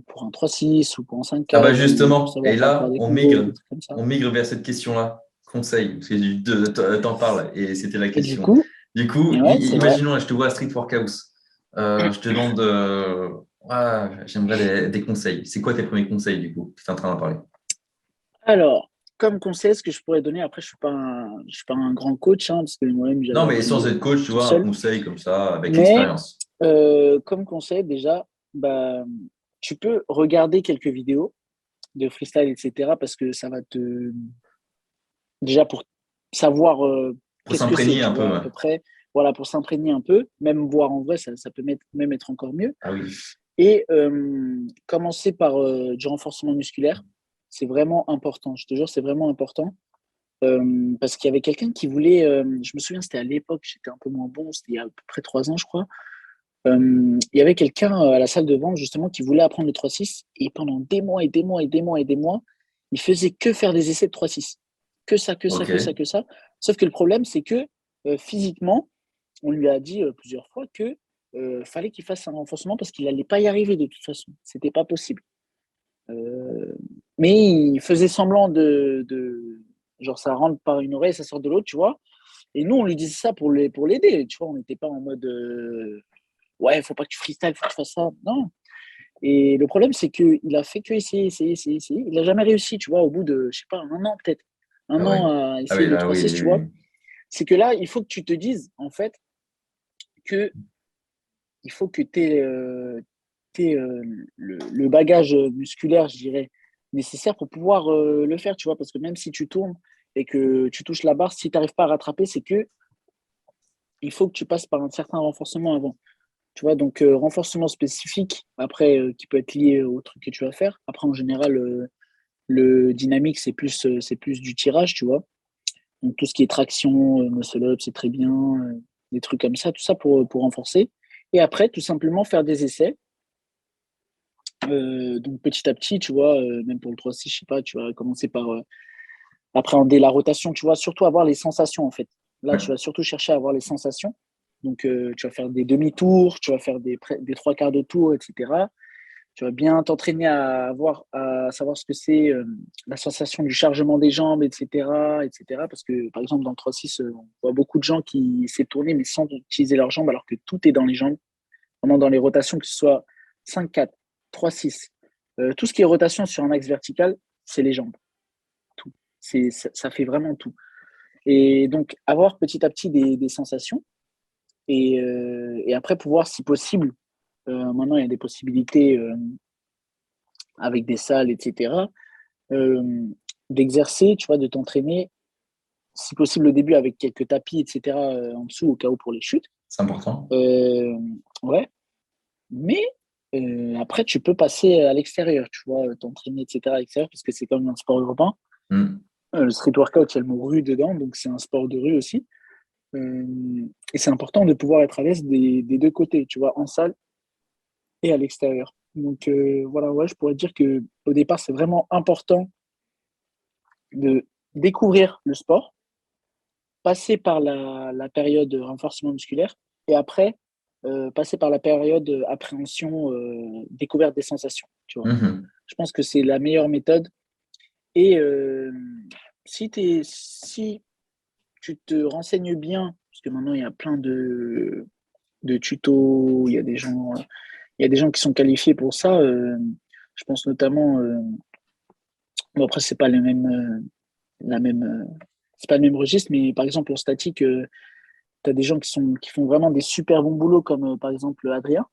pour un 3-6 ou pour un Ah bah 5-4 ou pour justement, et savoir par rapport à là, des combos, des trucs comme ça. on migre vers cette question-là. Conseil, parce que t'en parles, et c'était la Et du question. coup, Du coup, ouais, c'est vrai. imaginons, là, je te vois à Street Workhouse. Je te demande, j'aimerais des conseils. C'est quoi tes premiers conseils, du coup, que tu es en train d'en parler? Alors, comme conseil, ce que je pourrais donner, après, je suis pas un grand coach, hein, parce que moi-même, Non, j'avais mais sans appris être coach, tu tout vois, un seul. conseil comme ça, avec Mais l'expérience. comme conseil, déjà, bah, tu peux regarder quelques vidéos de freestyle, etc., parce que ça va déjà pour savoir Pour qu'est-ce que c'est, s'imprégner un tu peu, vois, à ouais. peu près, voilà, pour s'imprégner un peu, même voir en vrai, ça peut même être encore mieux. Ah oui. Et commencer par du renforcement musculaire, c'est vraiment important. Je te jure, c'est vraiment important. Parce qu'il y avait quelqu'un qui voulait, je me souviens, c'était à l'époque, j'étais un peu moins bon, c'était il y a à peu près 3 ans, je crois. Il y avait quelqu'un à la salle de vente, justement, qui voulait apprendre le 3-6, et pendant des mois et des mois et des mois et des mois, il faisait que faire des essais de 3-6. Que ça, que ça, Ok. que ça, que ça. Sauf que le problème, c'est que physiquement, on lui a dit plusieurs fois que fallait qu'il fasse un renforcement parce qu'il n'allait pas y arriver de toute façon. C'était pas possible. Euh, mais il faisait semblant genre ça rentre par une oreille, ça sort de l'autre, tu vois. Et nous, on lui disait ça pour l'aider, tu vois. On n'était pas en mode ouais, faut pas que tu freestyle, faut que tu fasses ça. Non. Et le problème, c'est qu'il a fait que essayer, essayer, essayer, essayer. Il n'a jamais réussi, tu vois, au bout de, je sais pas, un an peut-être. Un Ah ouais. an à Ah essayer oui, le là, oui, 3-6, oui, tu vois. oui. C'est que là, il faut que tu te dises, en fait, que il faut que tu aies, le bagage musculaire, je dirais, nécessaire pour pouvoir le faire, tu vois. Parce que même si tu tournes et que tu touches la barre, si tu n'arrives pas à rattraper, c'est que il faut que tu passes par un certain renforcement avant. Tu vois, donc renforcement spécifique, après, qui peut être lié au truc que tu vas faire. Après, en général, le dynamique, c'est plus du tirage, tu vois. Donc tout ce qui est traction, muscle up, c'est très bien, des trucs comme ça, tout ça pour renforcer. Et après, tout simplement faire des essais. Donc petit à petit, tu vois, même pour le 3-6, je sais pas, tu vas commencer par appréhender la rotation, tu vois, surtout avoir les sensations en fait. Là, tu Ouais. vas surtout chercher à avoir les sensations. Donc tu vas faire des demi-tours, tu vas faire des trois quarts de tour, etc. Tu vas bien t'entraîner à savoir ce que c'est la sensation du chargement des jambes, etc., etc. Parce que, par exemple, dans le 3-6, on voit beaucoup de gens qui s'est tourné, mais sans utiliser leurs jambes, alors que tout est dans les jambes. Vraiment dans les rotations, que ce soit 5-4, 3-6. Tout ce qui est rotation sur un axe vertical, c'est les jambes. Tout. Ça fait vraiment tout. Et donc, avoir petit à petit des sensations et après pouvoir, si possible, maintenant il y a des possibilités avec des salles, etc., euh, d'exercer, tu vois, de t'entraîner, si possible au début avec quelques tapis, etc., en dessous au cas où pour les chutes. C'est important. Ouais, mais après tu peux passer à l'extérieur, tu vois, t'entraîner, etc., à l'extérieur, parce que c'est comme un sport urbain. Le street workout, il y a le mot rue dedans, donc c'est un sport de rue aussi. Et c'est important de pouvoir être à l'aise des deux côtés, tu vois, en salle et à l'extérieur. Donc voilà, ouais, je pourrais dire que au départ, c'est vraiment important de découvrir le sport, passer par la période de renforcement musculaire et après passer par la période appréhension, découverte des sensations. Tu vois. Mhm. Je pense que c'est la meilleure méthode. Et si tu te renseignes bien, parce que maintenant il y a plein de tutos, il y a des gens qui sont qualifiés pour ça. Je pense notamment, bon après c'est pas la même, c'est pas le même registre, mais par exemple en statique, tu as des gens qui font vraiment des super bons boulots, comme par exemple Adrien.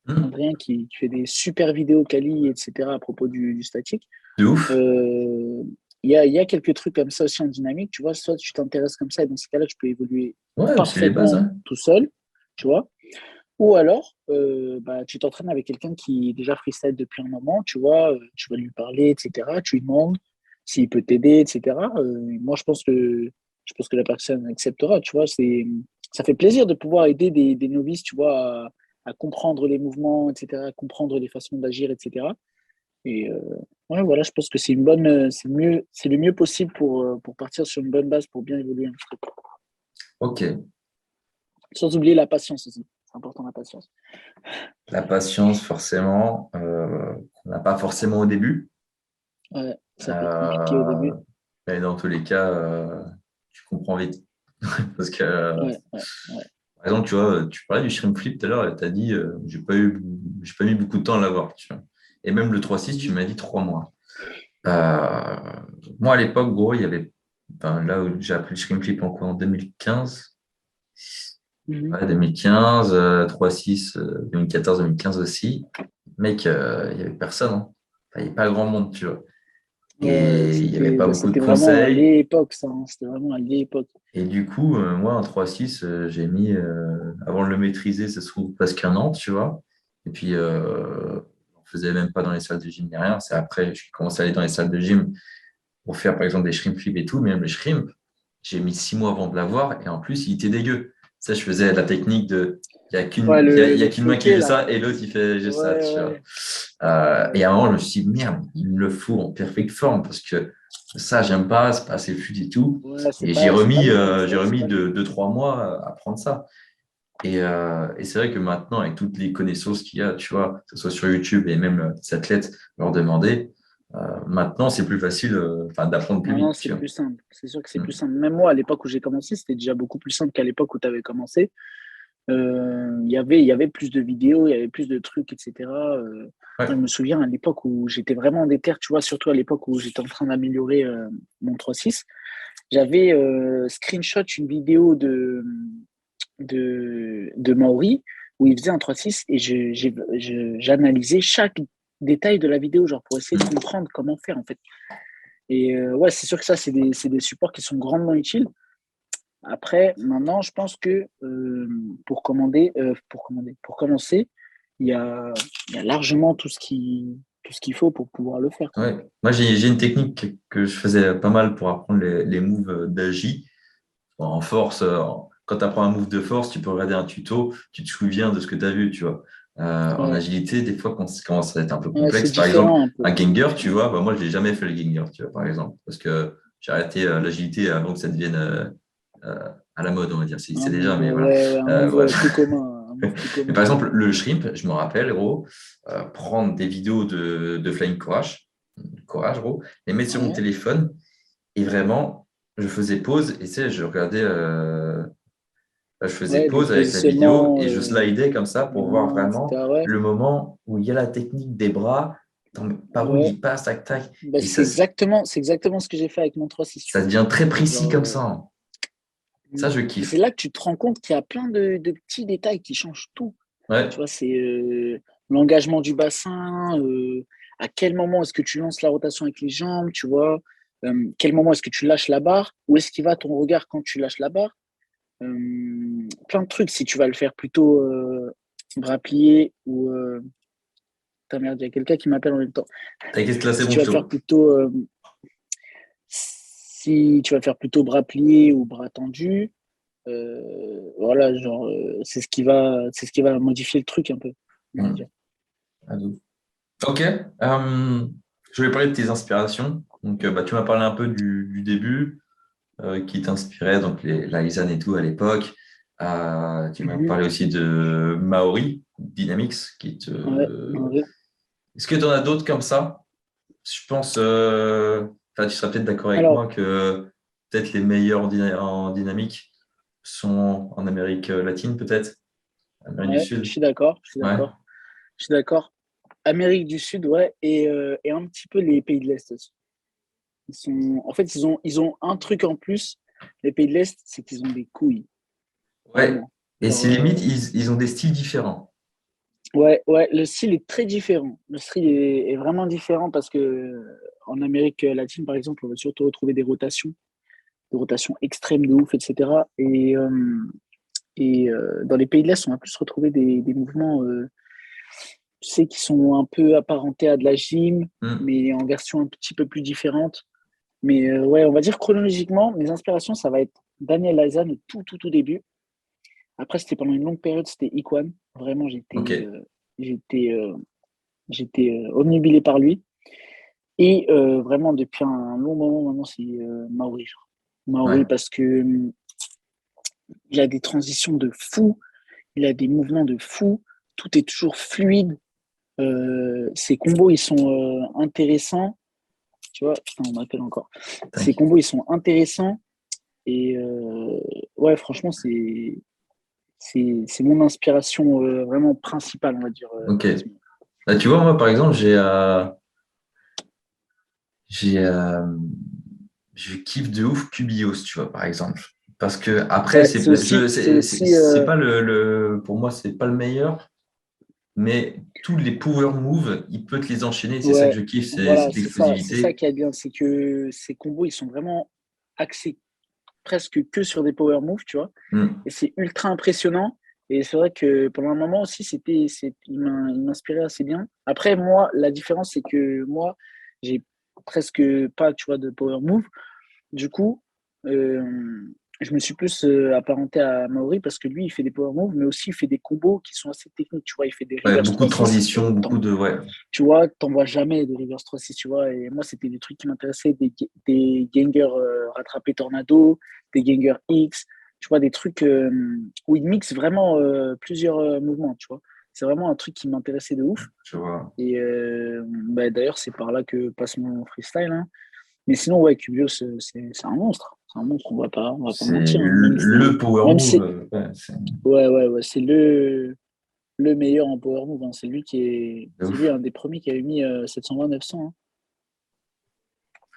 Mhm. Adrien qui fait des super vidéos quali, etc. à propos du statique. De ouf. Il y a quelques trucs comme ça aussi en dynamique, tu vois, soit tu t'intéresses comme ça et dans ces cas-là, tu peux évoluer Ouais, c'est les bases. parfaitement Hein. tout seul, tu vois, ou alors bah, tu t'entraînes avec quelqu'un qui est déjà freestyle depuis un moment, tu vois, tu vas lui parler, etc., tu lui demandes s'il peut t'aider, etc. Moi, je pense que la personne acceptera, tu vois, ça fait plaisir de pouvoir aider des novices, tu vois, à comprendre les mouvements, etc., à comprendre les façons d'agir, etc. Et ouais, voilà, je pense que c'est le mieux possible pour partir sur une bonne base pour bien évoluer un truc. Ok. Sans oublier la patience aussi. C'est important la patience. La patience, forcément, qu'on n'a pas forcément au début. Ouais, ça peut être compliqué au Euh, début. mais dans tous les cas, tu comprends vite. Parce que, Ouais, ouais, ouais. par exemple, tu vois, tu parlais du shrimp flip tout à l'heure et tu as dit, j'ai pas mis beaucoup de temps à l'avoir. Tu vois. Et même le 3-6, tu Mhm. m'as dit 3 mois. Euh, moi, à l'époque, gros, il y avait, enfin, là où j'ai appris le shrimp flip en quoi, en 2015. Mhm. Ouais, 2015, 3-6, 2014, 2015 aussi. Mec, il n'y avait personne. Hein. Enfin, il n'y avait pas grand monde, tu vois. Ouais, Et il n'y avait pas beaucoup de c'était vraiment à conseils. l'époque, ça. Hein. C'était vraiment à l'époque. Et du coup, moi, en 3-6, j'ai mis, avant de le maîtriser, ça se trouve presque un an, tu vois. Et puis, on ne faisait même pas dans les salles de gym ni rien. C'est après, je suis commencé à aller dans les salles de gym pour faire, par exemple, des shrimp flips et tout. Mais même les shrimp, j'ai mis 6 mois avant de l'avoir. Et en plus, il était dégueu. Ça, je faisais la technique de, Ouais, il y a le qu'une main qui floqué, fait là. ça et l'autre, il fait juste ça, Ouais, tu vois. ouais. Ouais, Et à un moment, je me suis dit, merde, il me le faut en perfecte forme parce que ça, j'aime pas, c'est pas assez fluide et tout. ouais, Et c'est pas né. C'est j'ai vrai que c'est remis pas né. 2, 3 mois à prendre ça. Et c'est vrai que maintenant, avec toutes les connaissances qu'il y a, tu vois, que ce soit sur YouTube et même les athlètes leur demander, maintenant, c'est plus facile d'apprendre plus Maintenant, vite, c'est tu vois. plus simple. C'est sûr que c'est plus Mm. simple. Même moi, à l'époque où j'ai commencé, c'était déjà beaucoup plus simple qu'à l'époque où tu avais commencé. Il y avait plus de vidéos, il y avait plus de trucs, etc. Moi, je Ouais. me souviens à l'époque où j'étais vraiment déter, tu vois, surtout à l'époque où j'étais en train d'améliorer mon 3.6. J'avais screenshot une vidéo de Maori où il faisait un 3.6 et j'analysais chaque détail de la vidéo, genre pour essayer de Mm. comprendre comment faire en fait. Et ouais, c'est sûr que ça, c'est des supports qui sont grandement utiles. Après, maintenant, je pense que pour commencer, il y a, il y a largement tout ce qu'il faut pour pouvoir le faire, quoi. Ouais. Moi, j'ai une technique que je faisais pas mal pour apprendre les moves d'Agi. En force, quand tu apprends un move de force, tu peux regarder un tuto, tu te souviens de ce que tu as vu, tu vois. En Ouais, agilité, des fois, quand ça commence à être un peu ouais, c'est complexe, par exemple, différent un peu. un Genger, tu vois, bah, moi, je l'ai jamais fait le Genger, tu vois, par exemple, parce que j'ai arrêté l'agilité avant que ça devienne à la mode, on va dire. C'est déjà, mais voilà. Ouais, ouais, un move Bref. peu commun, un C'était Mais comment? par exemple, le shrimp, je me rappelle, gros, prendre des vidéos de Flying Courage, gros, les mettre sur mon Ouais, téléphone et vraiment, je faisais pause et tu sais, je faisais ouais, le pause avec la vidéo positionnement, et je slidais comme ça des pour voir mains, vraiment etc. Ouais, le moment où il y a la technique des bras, par où ouais. il passe, tac, tac, Bah, et c'est exactement ce que j'ai fait avec mon 3-6, tu ça vois. devient très précis Genre, comme ça, hein. Ça, je et c'est kiffe. là que tu te rends compte qu'il y a plein de petits détails qui changent tout. Tu Ouais, vois, c'est l'engagement du bassin, à quel moment est-ce que tu lances la rotation avec les jambes, tu vois, quel moment est-ce que tu lâches la barre, où est-ce qu'il va ton regard quand tu lâches la barre. Plein de trucs, si tu vas le faire plutôt bras pliés ou. Ta merde, il y a quelqu'un qui m'appelle en même temps. t'inquiète, là, c'est Si bon, tu je vas te le faire vois. plutôt. Si tu vas le faire plutôt bras pliés ou bras tendus, voilà, genre, c'est ce qui va modifier le truc un peu, on va Hmm. dire. Ah, de ouf. Ok. Je vais parler de tes inspirations. Donc, bah, tu m'as parlé un peu du début, qui t'inspirait, donc les Lysan et tout à l'époque. Tu m'as Mhm. parlé aussi de Maori Dynamics, Ouais, ouais. Est-ce que tu en as d'autres comme ça? Je pense, enfin, tu seras peut-être d'accord avec Alors, moi que peut-être les meilleurs en dynamique sont en Amérique latine, peut-être, Amérique du ouais, je Sud. suis d'accord, je suis Ouais. d'accord, je suis d'accord. Amérique du Sud, ouais, et un petit peu les pays de l'Est aussi. En fait, ils ont un truc en plus, les pays de l'Est, c'est qu'ils ont des couilles, Ouais. vraiment. Et Genre, c'est limite, ils ont des styles différents. ouais, ouais, le style est très différent. Le style est vraiment différent parce que en Amérique latine, par exemple, on va surtout retrouver des rotations extrêmes de ouf, etc. Et dans les pays de l'Est, on va plus retrouver des mouvements, tu sais, qui sont un peu apparentés à de la gym, Hmm. mais en version un petit peu plus différente. Mais ouais, on va dire chronologiquement, mes inspirations, ça va être Daniel Laizane au tout, tout, tout début. Après, c'était pendant une longue période, c'était Ikwan. Vraiment, Ok. j'étais, j'étais omnubilé par lui. Et vraiment, depuis un long moment maintenant, c'est Maori. Genre. Maori, Ouais. parce que il a des transitions de fou, il a des mouvements de fou, tout est toujours fluide. Ses combos, ils sont intéressants. Tu vois, putain, on m'appelle encore. Ses T'inquiète. combos, ils sont intéressants. Et ouais, franchement, c'est mon inspiration vraiment principale, on va dire, Ok. en ce moment. Là, tu vois, moi, par exemple, j'ai, je kiffe de ouf Cubios, tu vois, par exemple. Parce que après, Ouais, c'est aussi c'est pas pour moi, c'est pas le meilleur, mais tous les power moves, il peut te les enchaîner. C'est ça que ouais, je kiffe, c'est voilà, cette c'est ça explosivité. qui est bien, c'est que ces combos, ils sont vraiment axés presque que sur des power moves, tu vois, Hmm. et c'est ultra impressionnant. Et c'est vrai que pendant un moment aussi, il m'inspirait assez bien. Après, moi, la différence, c'est que moi, j'ai presque pas, tu vois, de power move. Du coup, je me suis plus apparenté à Maori parce que lui, il fait des power moves, mais aussi il fait des combos qui sont assez techniques. Tu vois, il fait des Ouais, reverse beaucoup de 3-6. transitions, beaucoup de. Ouais. Tu vois, t'en vois jamais de reverse 3-6, tu vois. Et moi, c'était des trucs qui m'intéressaient, des gangers rattrapés tornado, des gangers X, tu vois, des trucs où il mixe vraiment plusieurs mouvements, tu vois. C'est vraiment un truc qui m'intéressait de ouf. Je vois. Et bah, d'ailleurs, c'est par là que passe mon freestyle, hein. Mais sinon, ouais, Cubios, c'est un monstre. C'est un monstre, on va pas C'est mentir, hein. le power Même move. si, ouais, ouais, ouais, c'est le meilleur en power move, hein. De C'est lui ouf. un des premiers qui avait mis 720-900, hein.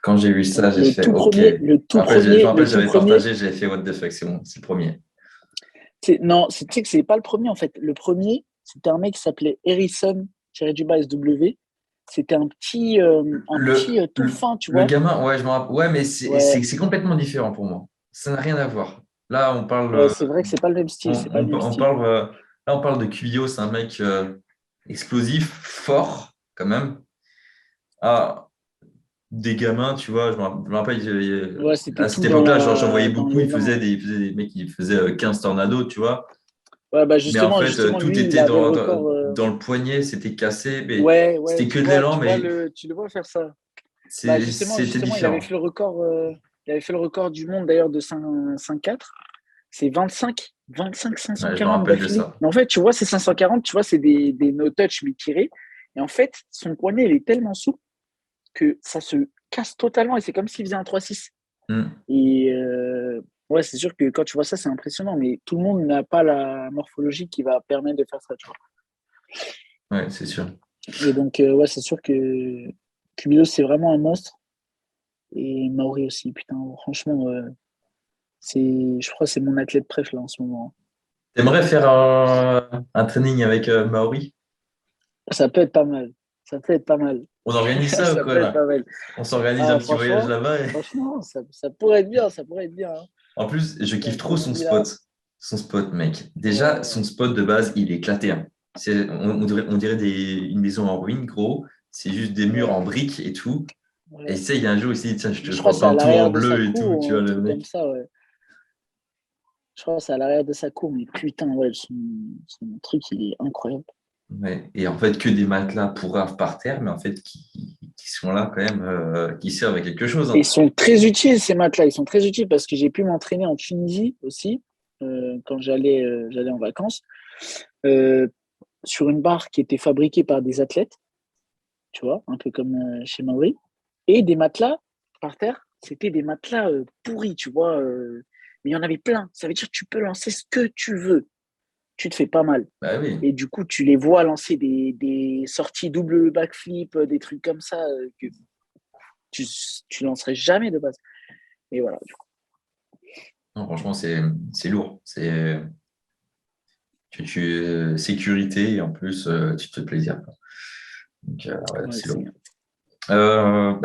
Quand j'ai vu Ouais. ça, j'ai fait OK. Le tout Après, je me premier, rappelle, le tout j'avais premier. partagé, j'avais fait What the fuck, c'est bon, c'est le premier. Non, tu sais que c'est pas le premier en fait. Le premier, c'était un mec qui s'appelait Harrison SW. C'était un petit Le, tout le, fin, tu le vois. gamin, ouais, je me rappelle. Ouais, mais Ouais, c'est complètement différent pour moi. Ça n'a rien à voir. Là, on parle, ouais, c'est vrai que c'est pas le même style. C'est pas le même on style. parle, là, on parle de Cuyo, c'est un mec explosif, fort, quand même. Ah, des gamins, tu vois, je me rappelle, Ouais, c'était à cette tout dans époque-là, j'en voyais dans beaucoup, l'élan. ils faisaient des mecs qui faisaient 15 tornados, tu vois. Ouais, bah Mais en justement, fait, justement, tout lui, il était avait le record. dans le poignet, c'était cassé, mais Ouais, ouais, c'était que de l'élan, mais tu le vois faire ça. Bah justement, c'était justement, il avait fait différent. le record. Il avait fait le record du monde d'ailleurs de 5-4. c'est 25, Ouais, je me 540 rappelle de d'affilée. ça. Mais en fait, tu vois, c'est 540, tu vois, c'est des no-touch, mais tirés. Et en fait, son poignet, il est tellement souple que ça se casse totalement et c'est comme s'il faisait un 3-6. Hmm. Et ouais, c'est sûr que quand tu vois ça, c'est impressionnant, mais tout le monde n'a pas la morphologie qui va permettre de faire ça, tu vois. Ouais, c'est sûr. Et donc, ouais, c'est sûr que Cubillos, c'est vraiment un monstre. Et Maori aussi, putain, franchement, je crois que c'est mon athlète préf là en ce moment. T'aimerais faire un training avec Maori? Ça peut être pas mal. Ça peut être pas mal. On organise ça ou Ça quoi peut être pas là? mal. On s'organise un Ah, petit voyage franchement, là-bas. franchement, ça pourrait être bien, ça pourrait être bien, hein. En plus, je kiffe trop Comme on dit là. son spot, mec. Déjà, son Ouais, spot de base, il est éclaté, hein. On dirait une maison en ruine, gros. C'est juste des murs en ouais, briques et tout. Et ouais. tu sais, il y a un jour, ici, tiens, je te Je crois que c'est à repeins tout en l'arrière de sa bleu et tout, cour tu ou vois, un le truc comme mec. ça, ouais. Je crois que c'est à l'arrière de sa cour, mais putain, ouais, son truc, il est incroyable. Ouais. Et en fait, que des matelas pourraves par terre, mais en fait, qui sont là quand même, qui servent à quelque chose, Et ils hein. sont très utiles, ces matelas. Ils sont très utiles parce que j'ai pu m'entraîner en Tunisie aussi, quand j'allais en vacances, euh, sur une barre qui était fabriquée par des athlètes, tu vois, un peu comme chez Maori. Et des matelas par terre, c'était des matelas pourris, tu vois. Mais il y en avait plein. Ça veut dire que tu peux lancer ce que tu veux. Tu te fais pas mal. Bah oui. Et du coup, tu les vois lancer des sorties double backflip, des trucs comme ça que tu, tu lancerais jamais de base. Et voilà. Non, franchement, c'est lourd. Sécurité et en plus, tu te fais plaisir, quoi. Donc, ouais, Ouais, c'est lourd.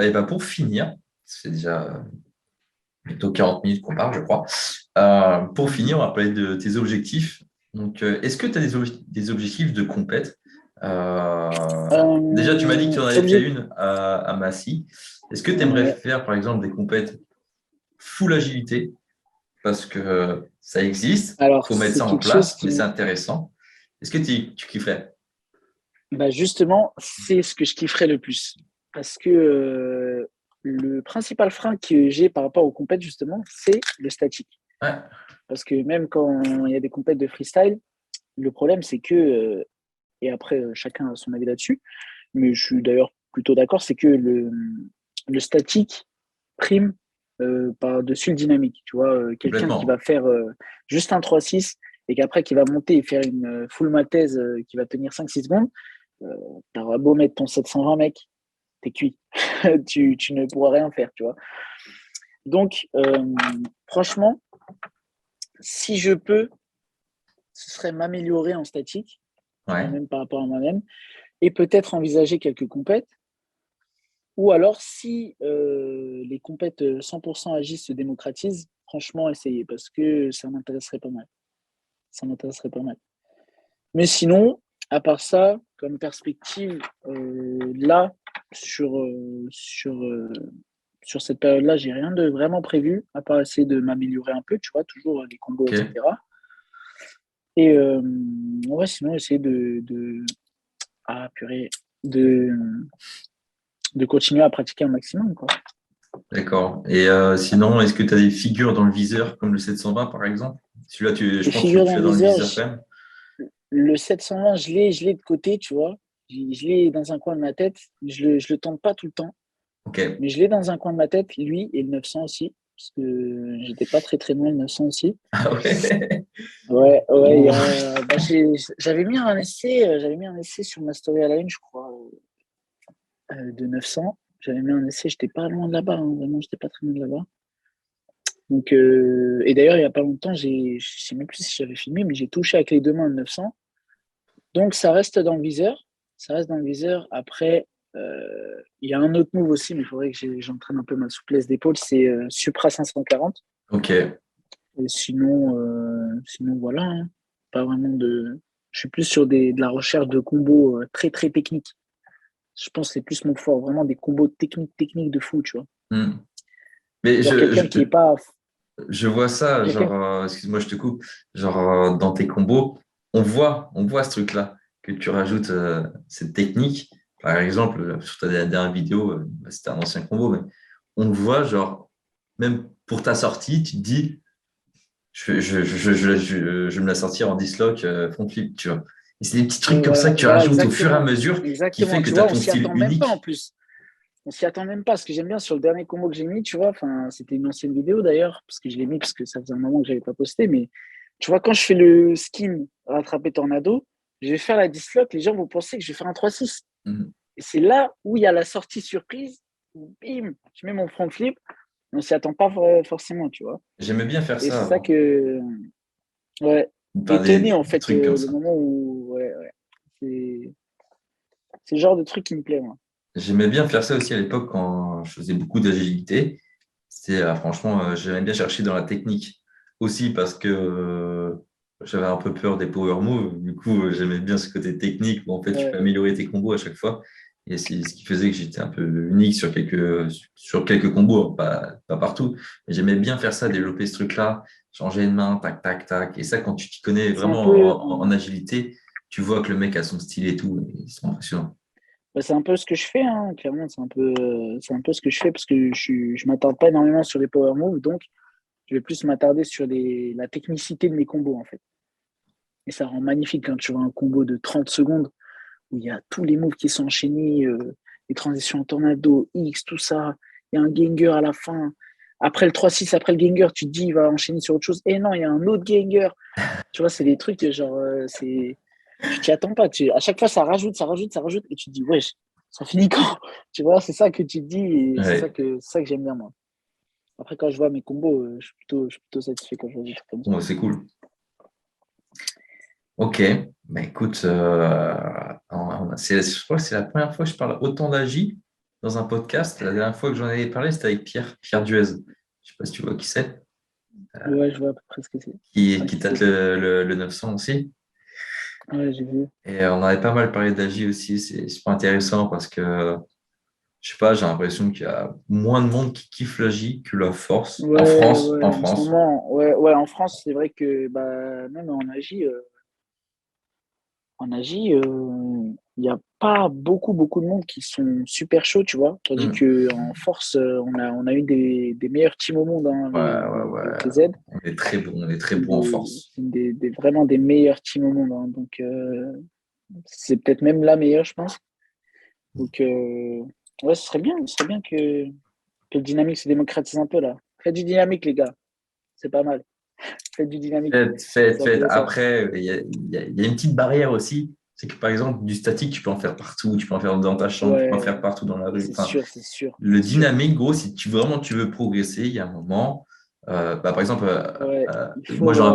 Et pour finir, c'est déjà bientôt 40 minutes qu'on parle, je crois. Pour Mhm. finir, on va parler de tes objectifs. Donc, est-ce que tu as des objectifs de compète? Déjà, tu m'as dit que tu en avais fait Objet. une à Massy. Est-ce que tu aimerais Ouais. faire, par exemple, des compètes full agilité? Parce que ça existe, il Alors, faut mettre c'est ça en quelque chose place, mais c'est qui, intéressant. Est-ce que tu kifferais? bah justement, c'est ce que je kifferais le plus. Parce que le principal frein que j'ai par rapport aux compètes, justement, c'est le statique. Ouais, Parce que même quand il y a des compètes de freestyle, le problème, c'est que, et après, chacun a son avis là-dessus, mais je suis d'ailleurs plutôt d'accord, c'est que le statique prime par-dessus le dynamique. Tu vois, quelqu'un qui va complètement. faire juste un 3-6 et qu'après qui va monter et faire une full maltaise qui va tenir 5-6 secondes, euh, t'auras beau mettre ton 720 mec, t'es cuit. Tu ne pourras rien faire, tu vois. Donc, franchement, si je peux, ce serait m'améliorer en statique, Ouais, moi-même par rapport à moi-même, et peut-être envisager quelques compètes. Ou alors, si les compètes 100% agis se démocratisent, franchement, essayez, parce que ça m'intéresserait pas mal. Ça m'intéresserait pas mal. Mais sinon, à part ça, comme perspective, là, sur cette période-là, j'ai rien de vraiment prévu, à part essayer de m'améliorer un peu, tu vois, toujours les combos, ok. etc. Et ouais, sinon, essayer ah, purée, de, de continuer à pratiquer un maximum, quoi. D'accord. Et sinon, est-ce que tu as des figures dans le viseur, comme le 720 par exemple? Celui-là, je Les pense que figures tu dans l'as le dans le viseur, viseur quand même. le 720, je l'ai de côté, tu vois. Je l'ai dans un coin de ma tête. Je le tente pas tout le temps, Ok. mais je l'ai dans un coin de ma tête, lui et le 900 aussi, parce que j'étais pas très très loin le 900 aussi. Ah ouais. Ouais, ouais, Ouh. bah, j'avais mis un essai sur ma story à la une, je crois, de 900. J'avais mis un essai, j'étais pas loin de là-bas, hein, vraiment, j'étais pas très loin de là-bas. Donc, et d'ailleurs, il y a pas longtemps, je sais même plus si j'avais filmé, mais j'ai touché avec les deux mains le 900. Donc, ça reste dans le viseur. Ça reste dans le viseur. Après, il y a un autre move aussi, mais il faudrait que j'entraîne un peu ma souplesse d'épaule. C'est Supra 540. Ok. Et sinon, voilà, hein. Pas vraiment de. Je suis plus sur de la recherche de combos très, très techniques. Je pense que c'est plus mon fort. Vraiment des combos techniques de fou, tu vois. Hmm. Mais Genre quelqu'un qui est pas. je vois ça, genre, Quelqu'un. excuse-moi, je te coupe, genre dans tes combos, on voit ce truc-là, que tu rajoutes cette technique. Par exemple, sur ta dernière vidéo, c'était un ancien combo, mais on le voit, genre, même pour ta sortie, tu te dis, je vais me la sortir en dislock, front flip, tu vois. Et c'est des petits trucs comme ça Voilà, que tu voilà, rajoutes au fur et à exactement. mesure qui fait Exactement. que Tu tu as vois, on ton s'y style attend même pas en unique. plus. On s'y attend même pas. Ce que j'aime bien sur le dernier combo que j'ai mis, tu vois, enfin, c'était une ancienne vidéo d'ailleurs, parce que je l'ai mis parce que ça faisait un moment que j'avais pas posté, mais tu vois, quand je fais le skin rattraper tornado, je vais faire la dislock, les gens vont penser que je vais faire un 3-6. Mhm. Et c'est là où il y a la sortie surprise, où bim, je mets mon front flip, on s'y attend pas forcément, tu vois. J'aimais bien faire Et ça c'est ça avant. que, ouais, Enfin, étonné en des fait, trucs comme le ça. moment où, ouais, ouais. C'est le genre de truc qui me plaît, moi. J'aimais bien faire ça aussi à l'époque quand je faisais beaucoup d'agilité. C'était franchement, j'aimais bien chercher dans la technique aussi parce que j'avais un peu peur des power moves. Du coup, j'aimais bien ce côté technique où en fait tu peux Ouais, améliorer tes combos à chaque fois. Et c'est ce qui faisait que j'étais un peu unique sur quelques combos, hein, pas partout. Mais j'aimais bien faire ça, développer ce truc-là, changer de main, tac, tac, tac. Et ça, quand tu t'y connais c'est un peu, vraiment en agilité, tu vois que le mec a son style et tout. Et c'est impressionnant. bah, c'est un peu ce que je fais, hein, clairement, c'est un peu ce que je fais parce que je m'attarde pas énormément sur les power moves, donc je vais plus m'attarder sur la technicité de mes combos, en fait. Et ça rend magnifique quand tu vois un combo de 30 secondes où il y a tous les moves qui sont enchaînés, les transitions en tornado, X, tout ça. Il y a un ganger à la fin. Après le 3-6, après le ganger, tu te dis, il va enchaîner sur autre chose. Et non, il y a un autre ganger. Tu vois, c'est des trucs, genre, tu t'y attends pas. À chaque fois, ça rajoute, ça rajoute, ça rajoute. Et tu te dis, wesh, ça finit quand? Tu vois, c'est ça que tu te dis et Ouais. c'est ça que j'aime bien, moi. Après, quand je vois mes combos, je suis plutôt satisfait quand je vois des trucs comme ça. Bon, c'est cool. Ok, bah écoute, je crois que c'est la première fois que je parle autant d'Agi dans un podcast. La dernière fois que j'en avais parlé, c'était avec Pierre Duez. Je ne sais pas si tu vois qui c'est, Ouais, je vois à peu près ce que c'est. Ouais, qui qui tâte c'est. le 900 aussi. Ouais, j'ai vu. Et on avait pas mal parlé d'Agi aussi. C'est super intéressant parce que, je sais pas, j'ai l'impression qu'il y a moins de monde qui kiffe l'Agi que la force. En Ouais, France, ouais, en en ce France. moment, ouais, ouais, en France, c'est vrai que bah, même en Asie, il n'y a pas beaucoup de monde qui sont super chauds, tu vois. Tandis Hmm. qu'en force, on a eu des meilleurs teams au monde, hein, Ouais, ouais, ouais. les TZ. On est très bon en force. Vraiment des meilleurs teams au monde, hein. Donc, c'est peut-être même la meilleure, je pense. Donc, ouais, ce serait bien que le dynamique se démocratise un peu là. Faites du dynamique, les gars. C'est pas mal. Faites du dynamique. C'est Faites. intéressant. Après, il y a une petite barrière aussi. C'est que par exemple, du statique, tu peux en faire partout. Tu peux en faire dans ta chambre, tu peux en Ouais, faire partout dans la rue. c'est Enfin, sûr, c'est sûr, le c'est sûr. dynamique, gros, si vraiment tu veux progresser, il y a un moment. Bah, par exemple, Ouais, il moi, faut. je me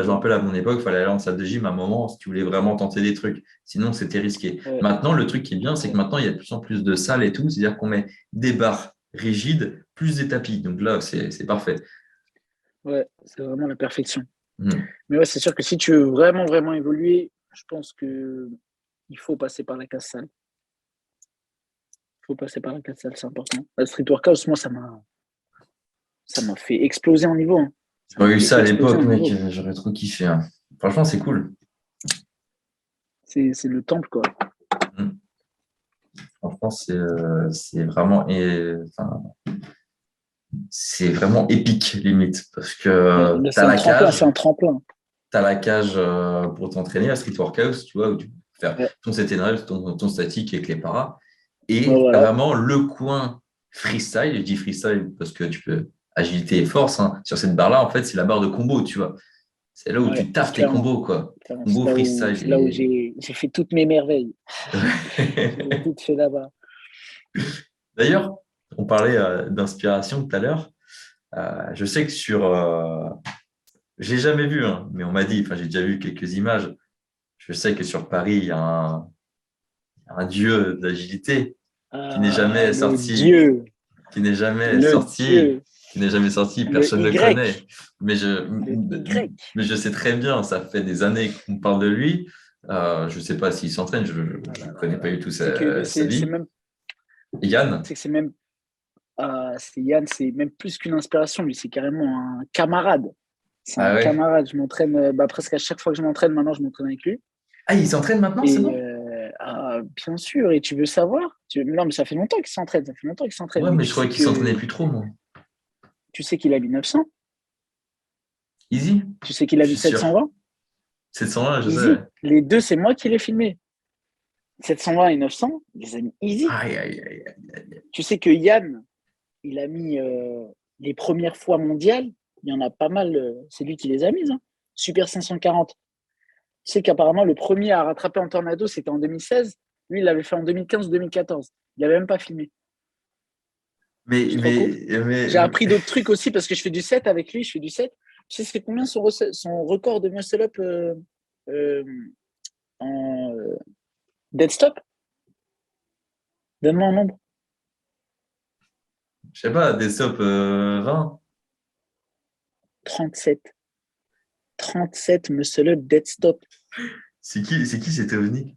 rappelle à mon époque, il fallait aller en salle de gym à un moment si tu voulais vraiment tenter des trucs. Sinon, c'était risqué. Ouais, Maintenant, le truc qui est bien, c'est que ouais, maintenant, il y a de plus en plus de salles et tout. C'est-à-dire qu'on met des barres rigides plus des tapis. Donc là, c'est parfait. ouais, c'est vraiment la perfection. Hmm. Mais ouais, c'est sûr que si tu veux vraiment évoluer, je pense que il faut passer par la case salle. Il faut passer par la case salle, c'est important. La street workout, moi, ça m'a fait exploser en niveau, hein. Ça J'aurais m'a eu fait ça à exploser l'époque, en mec, niveau. j'aurais trop kiffé, hein. Franchement, c'est cool. C'est le temple, quoi. Mm. Franchement, c'est vraiment, enfin, c'est vraiment épique, limite. Parce Ouais, que là, c'est un tremplin, c'est un tremplin. tu as la cage pour t'entraîner à Street Workout, tu vois, où tu peux faire Ouais, ton CTNRL, ton statique avec les paras. ouais, Et tu as voilà. vraiment le coin freestyle. Je dis freestyle parce que tu peux agilité et force, hein. Sur cette barre-là, en fait, c'est la barre de combo, tu vois. C'est là où Ouais, tu taffes tes clairement. combos, quoi. Clairement, Combo freestyle. c'est là où j'ai fait toutes mes merveilles. Je l'ai toutes fait là-bas. D'ailleurs, on parlait d'inspiration tout à l'heure. Je sais que je l'ai jamais vu, hein, mais on m'a dit, enfin j'ai déjà vu quelques images. Je sais que sur Paris, il y a un dieu d'agilité qui n'est Ah, jamais sorti, qui n'est jamais le sorti, dieu, qui n'est jamais sorti, le personne ne le Y, connaît. Mais je, le Y. mais je sais très bien, ça fait des années qu'on parle de lui. Je ne sais pas s'il s'entraîne, je Ah ne là là connais là pas du là. tout C'est que sa vie. Yann, c'est même, c'est Yann, c'est même plus qu'une inspiration, lui, c'est carrément un camarade. C'est un ah ouais. camarade. Je m'entraîne, bah, presque à chaque fois que je m'entraîne, maintenant, je m'entraîne avec lui. Ah, il s'entraîne maintenant, c'est Et bon? bien sûr, et tu veux savoir? Non, mais ça fait longtemps qu'il s'entraîne, ça fait longtemps qu'il s'entraîne. Ouais, Mais mais je croyais qu'il s'entraînait plus trop, moi. tu sais qu'il a 1900. Easy? Tu sais qu'il a Je vu suis sûr. 720? 720, je Easy. sais. Les deux, c'est moi qui l'ai filmé. 720 et 900, les amis, easy. Aïe, aïe, aïe, aïe, aïe. Tu sais que Yann, il a mis les premières fois mondiales. Il y en a pas mal. C'est lui qui les a mises. Hein. Super 540. Tu sais qu'apparemment, le premier à rattraper en tornado, c'était en 2016. Lui, il l'avait fait en 2015 ou 2014. Il n'avait même pas filmé. Mais, C'est trop cool. mais, mais, J'ai appris d'autres trucs aussi parce que je fais du set avec lui. Je fais du set. Tu sais, c'est combien son record de muscle-up euh, en dead stop? Donne-moi un nombre. je sais pas, des stops 20. 37. 37 muscle-up dead stop. C'est qui cet ovni?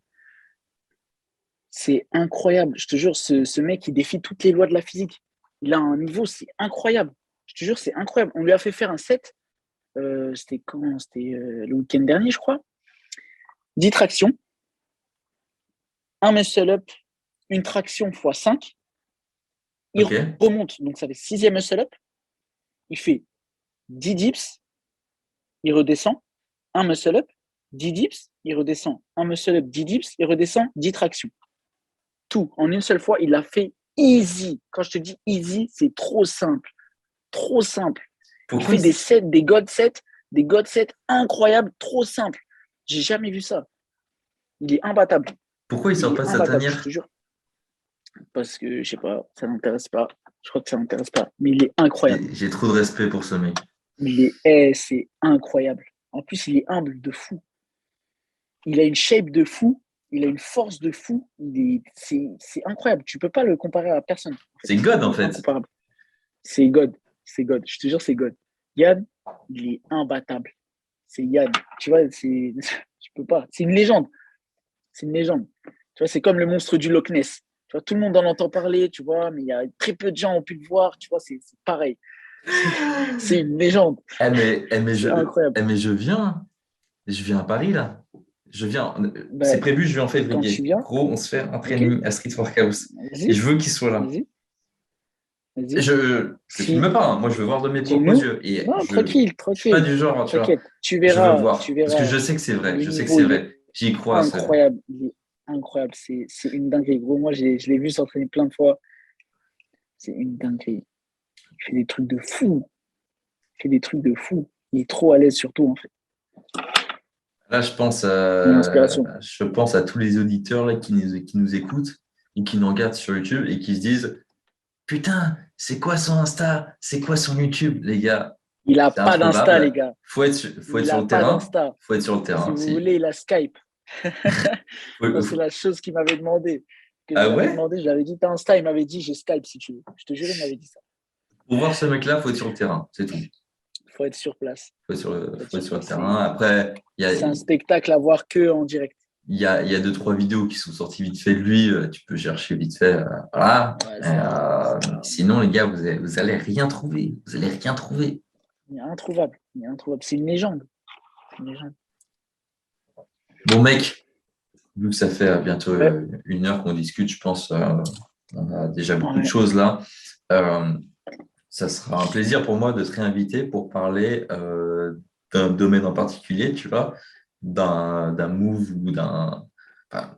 C'est incroyable. Je te jure, ce mec, il défie toutes les lois de la physique. Il a un niveau, c'est incroyable. Je te jure, c'est incroyable. On lui a fait faire un set. C'était quand? C'était le week-end dernier, je crois. 10 tractions, un muscle-up, une traction x 5. Il Ok. remonte, donc ça fait 6e muscle-up. Il fait 10 dips, il redescend, un muscle-up, 10 dips, il redescend, un muscle-up, 10 dips, il redescend, 10 tractions. Tout en une seule fois, il l'a fait easy. Quand je te dis easy, c'est trop simple. Trop simple. Il Pourquoi fait des sets, des god sets incroyables, trop simples. J'ai jamais vu ça. Il est imbattable. pourquoi il Il sort est pas de sa imbattable, je te tanière? jure. Parce que, je sais pas, ça n'intéresse pas. Je crois que ça n'intéresse pas. Mais il est incroyable. J'ai trop de respect pour ce mec. C'est incroyable. En plus, il est humble de fou. Il a une shape de fou. Il a une force de fou. C'est incroyable. Tu peux pas le comparer à personne. En fait. C'est God, en C'est fait. incomparable. C'est God. C'est God. Je te jure, c'est God. Yann, il est imbattable. C'est Yann. Tu vois, tu peux pas. C'est une légende. C'est une légende. Tu vois, c'est comme le monstre du Loch Ness. Tu vois, tout le monde en entend parler, tu vois, mais il y a très peu de gens qui ont pu le voir. Tu vois, c'est pareil. C'est une légende. C'est incroyable. Mais je viens à Paris, là. C'est Ben, prévu, je vais en quand tu février. viens, Gros, on se fait un ok, training à Street Workhouse. Et vas-y, je veux qu'il soit là. vas-y, vas-y. Je Si, filme pas, hein. Moi je veux voir de mes propres dis-nous. yeux. Et Non, je tranquille, suis pas tranquille, du genre, tu vois. t'inquiète. Je veux Tu voir. Parce que verras. je sais que c'est vrai. Le Je sais que niveau, c'est il est vrai. J'y crois, ça. incroyable. Il est incroyable. C'est une dinguerie. Gros, moi, je l'ai vu s'entraîner plein de fois. C'est une dinguerie. Il fait des trucs de fou. Il fait des trucs de fou. Il est trop à l'aise, surtout, en fait. Là, Une inspiration. je pense à tous les auditeurs là, qui nous écoutent et qui nous regardent sur YouTube et qui se disent putain, c'est quoi son Insta? C'est quoi son YouTube, les gars? Il a C'est pas d'Insta, les introuvable. gars. Faut être Il sur a le pas terrain. d'Insta. Faut être sur le Si terrain. vous voulez, il a Skype. Moi, c'est Faut- la chose qu'il m'avait demandé. Que je Ah lui avais ouais? demandé, je lui avais dit, t'as Insta? Il m'avait dit, j'ai Skype si tu veux. Je te jure, il m'avait dit ça. Pour voir ce mec-là, faut être sur le terrain. C'est tout. Il faut être sur place. Faut être sur le terrain. Après, C'est un spectacle à voir que en direct. il y a deux, trois vidéos qui sont sorties vite fait de lui. Tu peux chercher vite fait. Voilà. Ouais, ça, Sinon, les gars, vous allez rien trouver. Vous allez rien trouver. il est introuvable. Il est introuvable. C'est une légende. C'est une légende. Bon, mec, vu que ça fait bientôt Ouais. 1 heure qu'on discute, je pense on a déjà beaucoup de Ouais. choses là. Ça sera un plaisir pour moi de te réinviter pour parler d'un domaine en particulier, tu vois, d'un move ou enfin,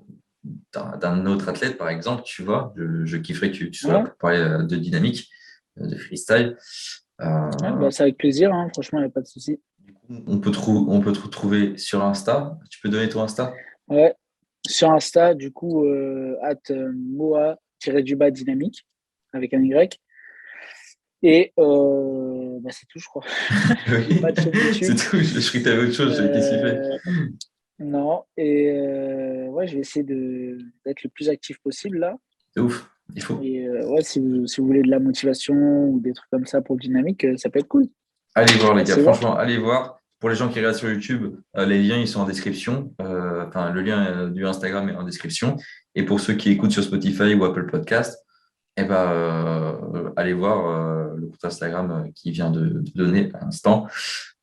d'un autre athlète, par exemple, tu vois. Je kifferais que tu sois là Ouais. pour parler de dynamique, de freestyle. Ouais, bah, c'est avec plaisir. Hein. Franchement, il n'y a pas de souci. On peut te retrouver sur Insta. Tu peux donner ton Insta? Ouais. Sur Insta, du coup, moa-du-bas dynamique avec un Y. Et bah, c'est tout, je crois. J'ai Oui, pas de chaîne c'est YouTube. tout. Je croyais que tu avais autre chose, j'avais été sifflé. Non. Et ouais, je vais essayer d'être le plus actif possible là. C'est ouf, il faut. Et ouais, si vous voulez de la motivation ou des trucs comme ça pour le dynamique, ça peut être cool. Allez voir, les gars, Passez voir. franchement, allez voir. Pour les gens qui regardent sur YouTube, les liens, ils sont en description. Enfin, le lien du Instagram est en description. Et pour ceux qui écoutent sur Spotify ou Apple Podcast, eh ben, allez voir le compte Instagram qui vient de donner à l'instant.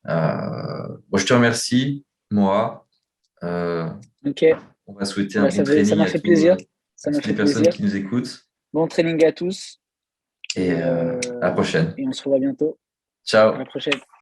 Moi, je te remercie, moi. Ok. On va souhaiter un Bah, bon ça training m'a fait plaisir. Ça à m'a toutes les fait personnes plaisir. qui nous écoutent. Bon training à tous. Et à la prochaine. Et on se revoit bientôt. À Ciao. la prochaine.